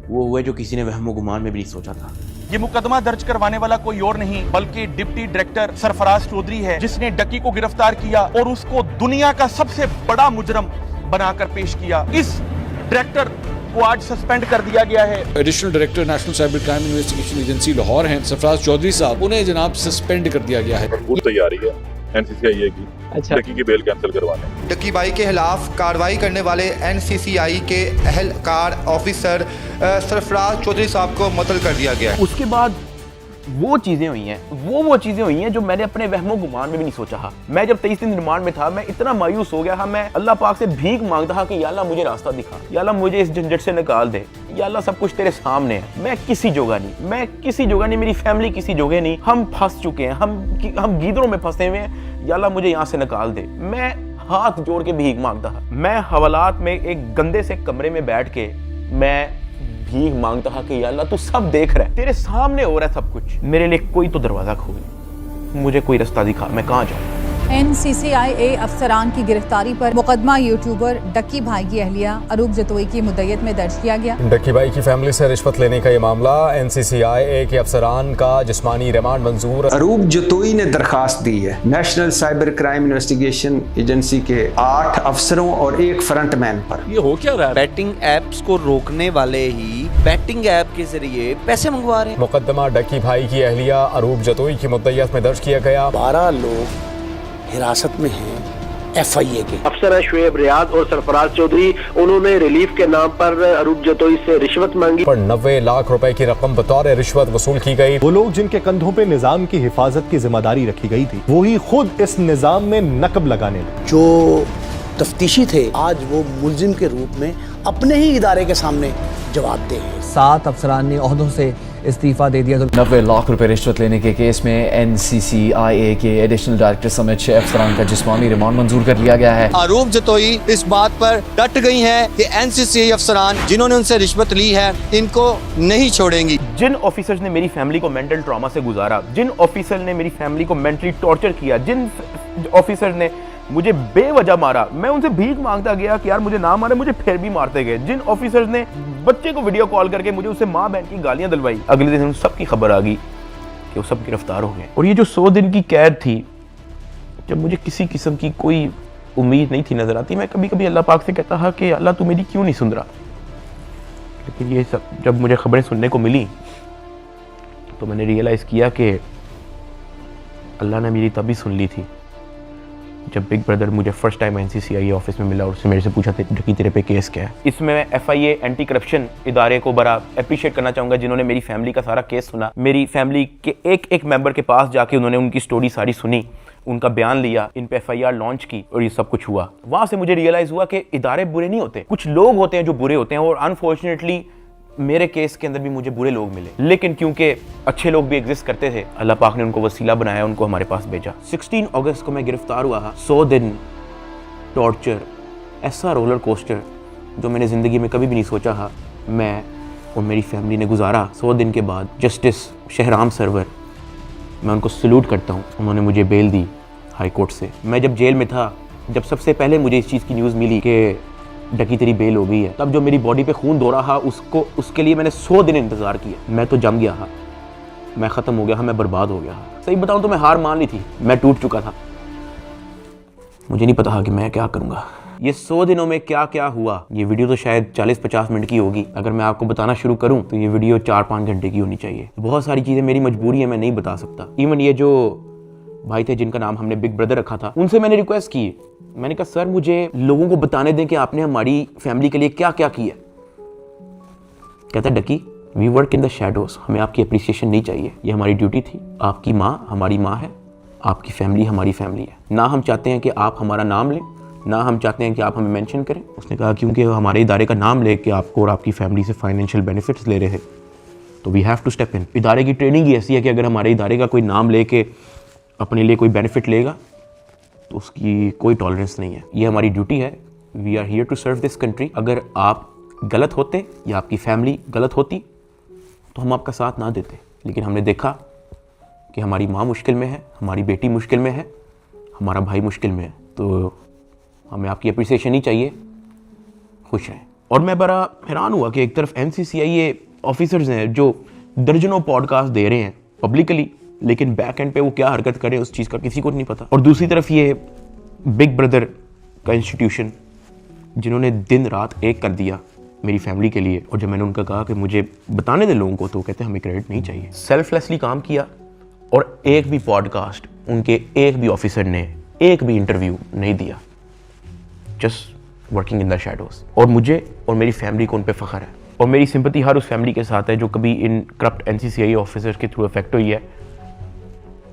वो हुआ जो किसी ने वहमो गुमान में भी नहीं सोचा था। ये मुकदमा दर्ज करवाने वाला कोई और नहीं बल्कि डिप्टी डायरेक्टर सरफराज चौधरी है, जिसने डकी को गिरफ्तार किया और उसको दुनिया का सबसे बड़ा मुजरम बनाकर पेश किया। इस डायरेक्टर को आज सस्पेंड कर दिया गया है। Additional director national cyber crime investigation agency Lahore हैं सरफराज चौधरी साहब, उन्हें जनाब सस्पेंड कर दिया गया है। पूरी तैयारी है NCCI की डकी की बेल कैंसिल करवाने। डकी भाई के खिलाफ कार्रवाई करने वाले NCCI के अहलकार ऑफिसर सरफराज चौधरी साहब को मुअत्तल कर दिया गया है। उसके बाद वो चीज़ें हुई हैं, वो चीज़ें हुई हैं जो मैंने अपने वहमो गुमान में भी नहीं सोचा था। मैं जब 23 दिन रिमांड में था मैं इतना मायूस हो गया था, मैं अल्लाह पाक से भीख मांगता था कि या अल्लाह मुझे रास्ता दिखा, या अल्लाह मुझे इस झंझट से निकाल दे, या अल्लाह सब कुछ तेरे सामने है, मैं किसी जोगा नहीं, मेरी फैमिली किसी जोगे नहीं, हम फंस चुके हैं, हम गीदड़ों में फंसे हुए हैं, या अल्लाह मुझे यहाँ से निकाल दे। मैं हाथ जोड़ के भीख मांगता था। मैं हवालात में एक गंदे से कमरे में बैठ के मैं भीख मांगता था कि या अल्लाह तू सब देख रहा है, तेरे सामने हो रहा है सब कुछ, मेरे लिए कोई तो दरवाजा खोल, मुझे कोई रास्ता दिखा, मैं कहाँ जाऊँ। NCCI अफसरान की गिरफ्तारी पर मुकदमा यूट्यूबर डक्की भाई की अहलिया अरूब जतोई की मुद्दत में दर्ज किया गया। डक्की भाई की फैमिली से रिश्वत लेने का ये मामला, NCCI के अफसरान का जिस्मानी रिमांड मंजूर। अरूब जतोई ने दरखास्त दी है national cyber crime investigation agency के 8 अफसरों और 1 फ्रंटमैन पर। ये हो क्या रहा है? बैटिंग एप्स को रोकने वाले ही बैटिंग ऐप के जरिए पैसे मंगवा रहे हैं। मुकदमा डक्की भाई की अहलिया अरूब जतोई की मुद्दत में दर्ज किया गया। 12 लोग हिरासत में हैं FIA के। अफसर शुएब रियाद और सरफराज चौधरी, उन्होंने रिलीफ के नाम पर अरूब जतोई से रिश्वत मांगी पर 90 लाख रुपए की रकम बतौर रिश्वत वसूल की गई। वो लोग जिनके कंधों पे निजाम की हिफाजत की जिम्मेदारी रखी गई थी, वही खुद इस निजाम में नकब लगाने लगे। जो तफ्तीशी थे आज वो मुलजिम के रूप में अपने ही इदारे के सामने जवाबदेह हैं। 7 अफसरान ने ओहदों से इस्तीफा दे दिया। 90 लाख रुपए रिश्वत लेने के केस में NCCI के एडिशनल डायरेक्टर समेत 6 अफसरान का जिस्मानी रिमांड मंजूर कर लिया गया है। अरूब जतोई इस बात पर डट गई हैं कि NCCI अफसरान जिन्होंने उनसे रिश्वत ली है इनको नहीं छोड़ेंगी। जिन ऑफिसर्स ने मेरी फैमिली को मेंटल ट्रॉमा से गुजारा, जिन ऑफिसर ने मेरी फैमिली को मेंटली टॉर्चर किया, जिन ऑफिसर ने मुझे बेवजह मारा, मैं उनसे भीख मांगता गया कि यार मुझे ना मारे, मुझे फिर भी मारते गए। जिन ऑफिसर्स ने बच्चे को वीडियो कॉल करके मुझे उससे माँ बहन की गालियां दिलवाई, अगले दिन उन सब की खबर आ गई कि वो सब गिरफ्तार हो गए। और ये जो 100 दिन की कैद थी, जब मुझे किसी किस्म की कोई उम्मीद नहीं थी नजर आती, मैं कभी कभी अल्लाह पाक से कहता था कि अल्लाह तू मेरी क्यों नहीं सुन रहा। लेकिन ये सब जब मुझे खबरें सुनने को मिली तो मैंने रियलाइज़ किया कि अल्लाह ने मेरी तभी सुन ली थी जब बिग ब्रदर मुझे फर्स्ट टाइम NCCI ऑफिस में मिला और उससे मेरे से पूछा कि तेरे पे केस क्या है। इसमें मैं FIA एंटी करप्शन इदारे को बड़ा अप्रिशिएट करना चाहूँगा, जिन्होंने मेरी फैमिली का सारा केस सुना, मेरी फैमिली के एक मेंबर के पास जाके उन्होंने उनकी स्टोरी सारी सुनी, उनका बयान लिया, इन पे FIR लॉन्च की और ये सब कुछ हुआ। वहां से मुझे रियलाइज हुआ कि इदारे बुरे नहीं होते, कुछ लोग होते हैं जो बुरे होते हैं। और अनफॉर्चुनेटली मेरे केस के अंदर भी मुझे बुरे लोग मिले, लेकिन क्योंकि अच्छे लोग भी एग्जिस्ट करते थे, अल्लाह पाक ने उनको वसीला बनाया, उनको हमारे पास भेजा। 16 अगस्त को मैं गिरफ्तार हुआ। 100 दिन टॉर्चर, ऐसा रोलर कोस्टर जो मैंने ज़िंदगी में कभी भी नहीं सोचा था मैं और मेरी फैमिली ने गुजारा। 100 दिन के बाद जस्टिस शहराम सरवर, मैं उनको सल्यूट करता हूँ, उन्होंने मुझे बेल दी हाई कोर्ट से। मैं जब जेल में था, जब सबसे पहले मुझे इस चीज़ की न्यूज़ मिली कि डकी तेरी बेल हो गई है, तब जो मेरी बॉडी पे खून दौड़ा था उसके लिए मैंने 100 दिन इंतज़ार किया। मैं तो जम गया था, मैं ख़त्म हो गया था, मैं बर्बाद हो गया था। सही बताऊँ तो मैं हार मान ली थी, मैं टूट चुका था। मुझे नहीं पता कि मैं क्या करूँगा। ये 100 दिनों में क्या क्या हुआ, ये वीडियो तो शायद 40-50 मिनट की होगी। अगर मैं आपको बताना शुरू करूं तो ये वीडियो 4-5 घंटे की होनी चाहिए। बहुत सारी चीज़ें मेरी मजबूरी है, मैं नहीं बता सकता। इवन ये जो भाई थे जिनका नाम हमने बिग ब्रदर रखा था, उनसे मैंने रिक्वेस्ट की, मैंने कहा सर मुझे लोगों को बताने दें कि आपने हमारी फैमिली के लिए क्या क्या किया। कहता Ducky, we work in the shadows, हमें आपकी अप्रिसिएशन नहीं चाहिए, ये हमारी ड्यूटी थी। आपकी माँ हमारी माँ है, आपकी फैमिली हमारी फैमिली है। ना हम चाहते हैं कि आप हमारा नाम लें, ना हम चाहते हैं कि आप हमें मेंशन करें। उसने कहा क्योंकि हमारे इदारे का नाम लेके आपको और आपकी फैमिली से फाइनेंशियल बेनिफिट्स ले रहे थे, तो we have to step in. इदारे की ट्रेनिंग ही ऐसी है कि अगर हमारे इदारे का कोई नाम लेके अपने लिए कोई बेनिफिट लेगा तो उसकी कोई टॉलरेंस नहीं है। ये हमारी ड्यूटी है, we are here to serve this country. अगर आप गलत होते या आपकी फैमिली गलत होती तो हम आपका साथ ना देते, लेकिन हमने देखा कि हमारी माँ मुश्किल में है, हमारी बेटी मुश्किल में है, हमारा भाई मुश्किल में है, तो हमें आपकी अप्रिसिएशन ही चाहिए, खुश रहें। और मैं बड़ा हैरान हुआ कि एक तरफ NCCI ऑफिसर्स हैं जो दर्जनों पॉडकास्ट दे रहे हैं पब्लिकली, लेकिन बैक एंड पे वो क्या हरकत करें उस चीज़ का किसी को नहीं पता। और दूसरी तरफ ये बिग ब्रदर का इंस्टीट्यूशन जिन्होंने दिन रात एक कर दिया मेरी फैमिली के लिए। और जब मैंने उनका कहा कि मुझे बताने दे लोगों को, तो कहते हमें क्रेडिट नहीं चाहिए। सेल्फलेसली काम किया और एक भी पॉडकास्ट उनके एक भी ऑफिसर ने एक भी इंटरव्यू नहीं दिया, just working in the shadows. और मुझे और मेरी फैमिली को उन पे फ़ख्र है, और मेरी सिंपैथी हर उस फैमिली के साथ है जो कभी इन करप्ट NCCI ऑफिसर्स के थ्रू अफेक्ट हुई है।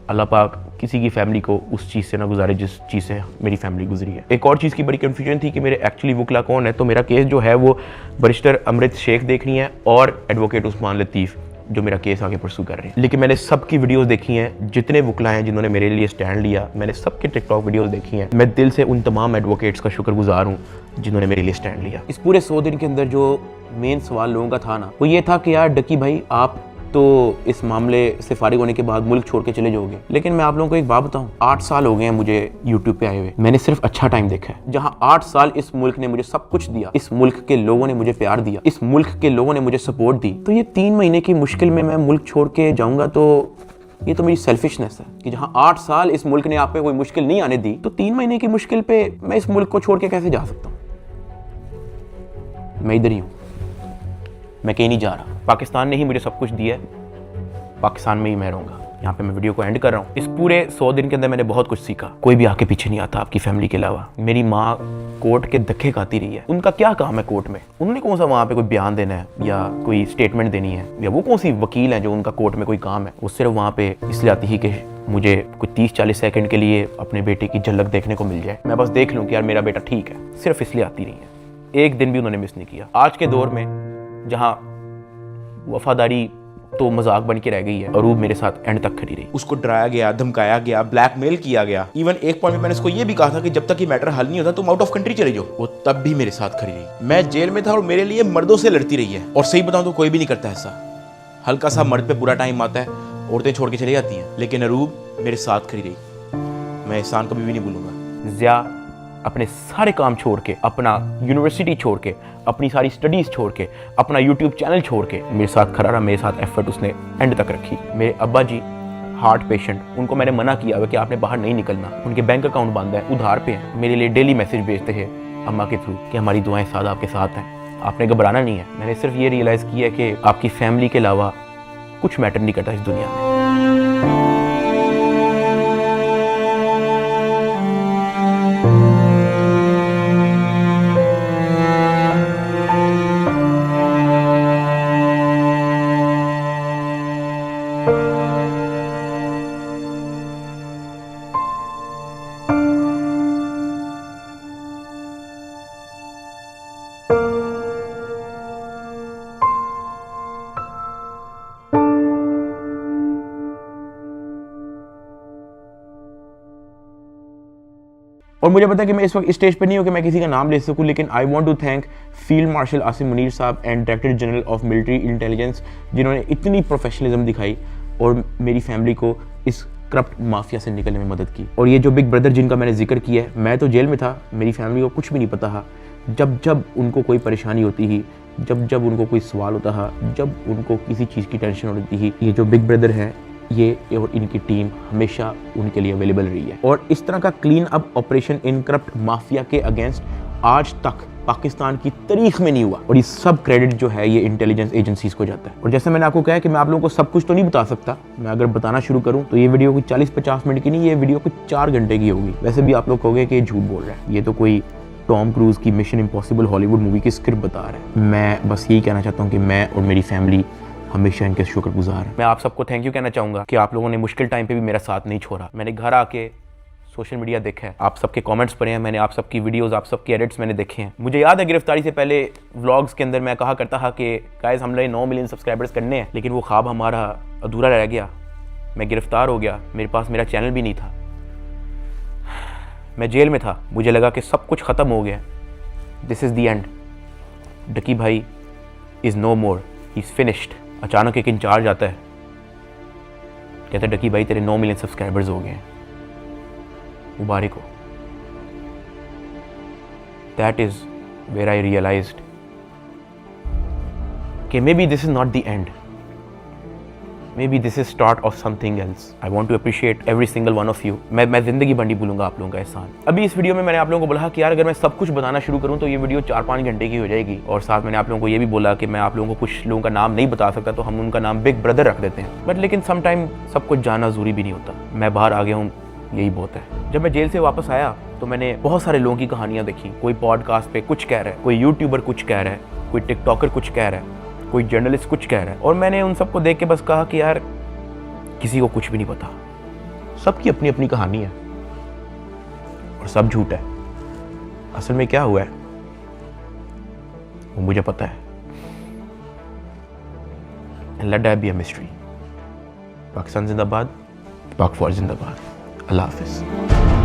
अल्लाह पाक किसी की फैमिली को उस चीज़ से ना गुजारे जिस चीज़ से मेरी फैमिली गुजरी है। एक और चीज़ की बड़ी कन्फ्यूजन थी कि मेरे एक्चुअली वकला कौन है। तो मेरा केस जो है वो बैरिस्टर अमृत शेख देख रही हैं और एडवोकेट उस्मान लतीफ़ जो मेरा केस आगे परसू कर रहे हैं। लेकिन मैंने सबकी वीडियोस देखी हैं, जितने वकला हैं जिन्होंने मेरे लिए स्टैंड लिया, मैंने सबके टिकटॉक वीडियोस देखी हैं। मैं दिल से उन तमाम एडवोकेट्स का शुक्रगुजार हूँ जिन्होंने मेरे लिए स्टैंड लिया। इस पूरे 100 दिन के अंदर जो मेन सवाल लोगों का था ना, वो ये था कि यार डकी भाई आप तो इस मामले से फारिग होने के बाद मुल्क छोड़ के चले जाओगे। लेकिन मैं आप लोगों को एक बात बताऊं, 8 साल हो गए हैं मुझे यूट्यूब पे आए हुए, मैंने सिर्फ अच्छा टाइम देखा है। जहां 8 साल इस मुल्क ने मुझे सब कुछ दिया, इस मुल्क के लोगों ने मुझे प्यार दिया, इस मुल्क के लोगों ने मुझे सपोर्ट दी, तो ये 3 महीने की मुश्किल में मैं मुल्क छोड़ के जाऊंगा तो ये तो मेरी सेल्फिशनेस है कि जहां 8 साल इस मुल्क ने आप पे कोई मुश्किल नहीं आने दी, तो 3 महीने की मुश्किल पे मैं इस मुल्क को छोड़ के कैसे जा सकता हूँ। मैं इधर ही हूँ, मैं कहीं नहीं जा रहा। पाकिस्तान ने ही मुझे सब कुछ दिया है, पाकिस्तान में ही मैं रहूंगा। यहाँ पे मैं वीडियो को एंड कर रहा हूँ। इस पूरे 100 दिन के अंदर मैंने बहुत कुछ सीखा। कोई भी आके पीछे नहीं आता आपकी फैमिली के अलावा। मेरी माँ कोर्ट के धक्के खाती रही है, उनका क्या काम है कोर्ट में, उन्होंने कौन सा वहाँ पे कोई बयान देना है या कोई स्टेटमेंट देनी है, या वो कौन सी वकील है जो उनका कोर्ट में कोई काम है। वो सिर्फ वहाँ पे इसलिए आती ही कि मुझे कुछ 30-40 सेकंड के लिए अपने बेटे की झलक देखने को मिल जाए, मैं बस देख लूँ कि यार मेरा बेटा ठीक है, सिर्फ इसलिए आती रही है। एक दिन भी उन्होंने मिस नहीं किया। आज के दौर में जहाँ वफादारी तो मजाक बन के रह गई है, अरूब मेरे साथ एंड तक खड़ी रही। उसको डराया गया, धमकाया गया, ब्लैकमेल किया गया। इवन एक पॉइंट में मैंने उसको ये भी कहा था कि जब तक ये मैटर हल नहीं होता तुम आउट ऑफ कंट्री चले जाओ। वो तब भी मेरे साथ खड़ी रही। मैं जेल में था और मेरे लिए मर्दों से लड़ती रही है। और सही बताऊं तो कोई भी नहीं करता ऐसा। हल्का सा मर्द पे बुरा टाइम आता है, औरतें छोड़ के चली जाती हैं, लेकिन अरूब मेरे साथ खड़ी रही। मैं एहसान कभी भी नहीं भूलूंगा। ज़िया अपने सारे काम छोड़ के, अपना यूनिवर्सिटी छोड़ के, अपनी सारी स्टडीज़ छोड़ के, अपना यूट्यूब चैनल छोड़ के मेरे साथ खड़ा रहा, मेरे साथ एफर्ट उसने एंड तक रखी। मेरे अब्बा जी हार्ट पेशेंट, उनको मैंने मना किया हुआ कि आपने बाहर नहीं निकलना, उनके बैंक अकाउंट बंद है, उधार पे हैं। मेरे लिए डेली मैसेज भेजते हैं अम्मा के थ्रू कि हमारी दुआएं सादा आपके साथ हैं, आपने घबराना नहीं है। मैंने सिर्फ ये रियलाइज़ किया कि आपकी फैमिली के अलावा कुछ मैटर नहीं करता इस दुनिया में। और मुझे पता है कि मैं इस वक्त इस स्टेज पे नहीं हूँ कि मैं किसी का नाम ले सकूँ, लेकिन I want to thank field marshal Asim Munir साहब and director general of military intelligence, जिन्होंने इतनी प्रोफेशनलिज्म दिखाई और मेरी फैमिली को इस करप्ट माफिया से निकलने में मदद की। और ये जो बिग ब्रदर जिनका मैंने जिक्र किया है, मैं तो जेल में था, मेरी फैमिली को कुछ भी नहीं पता था। जब जब उनको कोई परेशानी होती ही, जब जब उनको कोई सवाल होता था, जब उनको किसी चीज़ की टेंशन होती ही, ये जो बिग ब्रदर हैं ये और इनकी टीम हमेशा उनके लिए अवेलेबल रही है। और इस तरह का clean up operation in corrupt mafia के अगेंस्ट आज तक पाकिस्तान की तारीख में नहीं हुआ। और ये सब क्रेडिट जो है ये इंटेलिजेंस एजेंसीज को जाता है। और जैसे मैंने आपको कहा कि मैं आप लोगों को सब कुछ तो नहीं बता सकता, मैं अगर बताना शुरू करूं तो ये वीडियो कुछ 40-50 मिनट की नहीं, ये वीडियो कुछ 4 घंटे की होगी। वैसे भी आप लोग कहोगे कि ये झूठ बोल रहा है, ये तो कोई टॉम क्रूज की मिशन इम्पॉसिबल हॉलीवुड मूवी की स्क्रिप्ट बता रहा है। मैं बस यही कहना चाहता हूँ कि मैं और मेरी फैमिली हमेशा इनके शुक्रगुजार है। मैं आप सबको थैंक यू कहना चाहूँगा कि आप लोगों ने मुश्किल टाइम पे भी मेरा साथ नहीं छोड़ा। मैंने घर आके सोशल मीडिया देखा है, आप सबके कमेंट्स पढ़े हैं, मैंने आप सबकी वीडियोस, आप सबके एडिट्स मैंने देखे हैं। मुझे याद है गिरफ्तारी से पहले व्लॉग्स के अंदर मैं कहा करता था कि गाइस हमने 9 मिलियन सब्सक्राइबर्स करने हैं, लेकिन वो ख्वाब हमारा अधूरा रह गया। मैं गिरफ्तार हो गया, मेरे पास मेरा चैनल भी नहीं था, मैं जेल में था, मुझे लगा कि सब कुछ ख़त्म हो गया। This is the end, Ducky Bhai is no more, he is finished. अचानक एक इंचार्ज आता है, कहते डकी भाई तेरे 9 मिलियन सब्सक्राइबर्स हो गए हैं, मुबारक हो। That is where I realised कि maybe this is not the end, maybe this is start of something else. I want to appreciate every single one of you. मैं जिंदगी भर नहीं भूलूंगा आप लोगों का एहसान। अभी इस वीडियो में मैंने आप लोगों को बोला कि यार अगर मैं सब कुछ बताना शुरू करूं तो ये वीडियो 4-5 घंटे की हो जाएगी। और साथ मैंने आप लोगों को ये भी बोला कि मैं आप लोगों को कुछ लोगों का नाम नहीं बता सकता, तो हम उनका नाम बिग ब्रदर रख देते हैं। बट लेकिन समटाइम सब कुछ जानना जरूरी भी नहीं होता। मैं बाहर आ गया हूँ, यही बहुत है। जब मैं जेल से वापस आया तो मैंने बहुत सारे लोगों की कहानियाँ देखी। कोई पॉडकास्ट पे कुछ कह रहा है, कोई यूट्यूबर कुछ कह रहा है, कोई टिकटॉकर कुछ कह रहा है, कोई जर्नलिस्ट कुछ कह रहा है। और मैंने उन सबको देख के बस कहा कि यार किसी को कुछ भी नहीं पता, सबकी अपनी अपनी कहानी है और सब झूठ है। असल में क्या हुआ है वो मुझे पता है। And let that be a mystery. Pakistan जिंदाबाद, पाक फौज जिंदाबाद। अल्लाह हाफिज।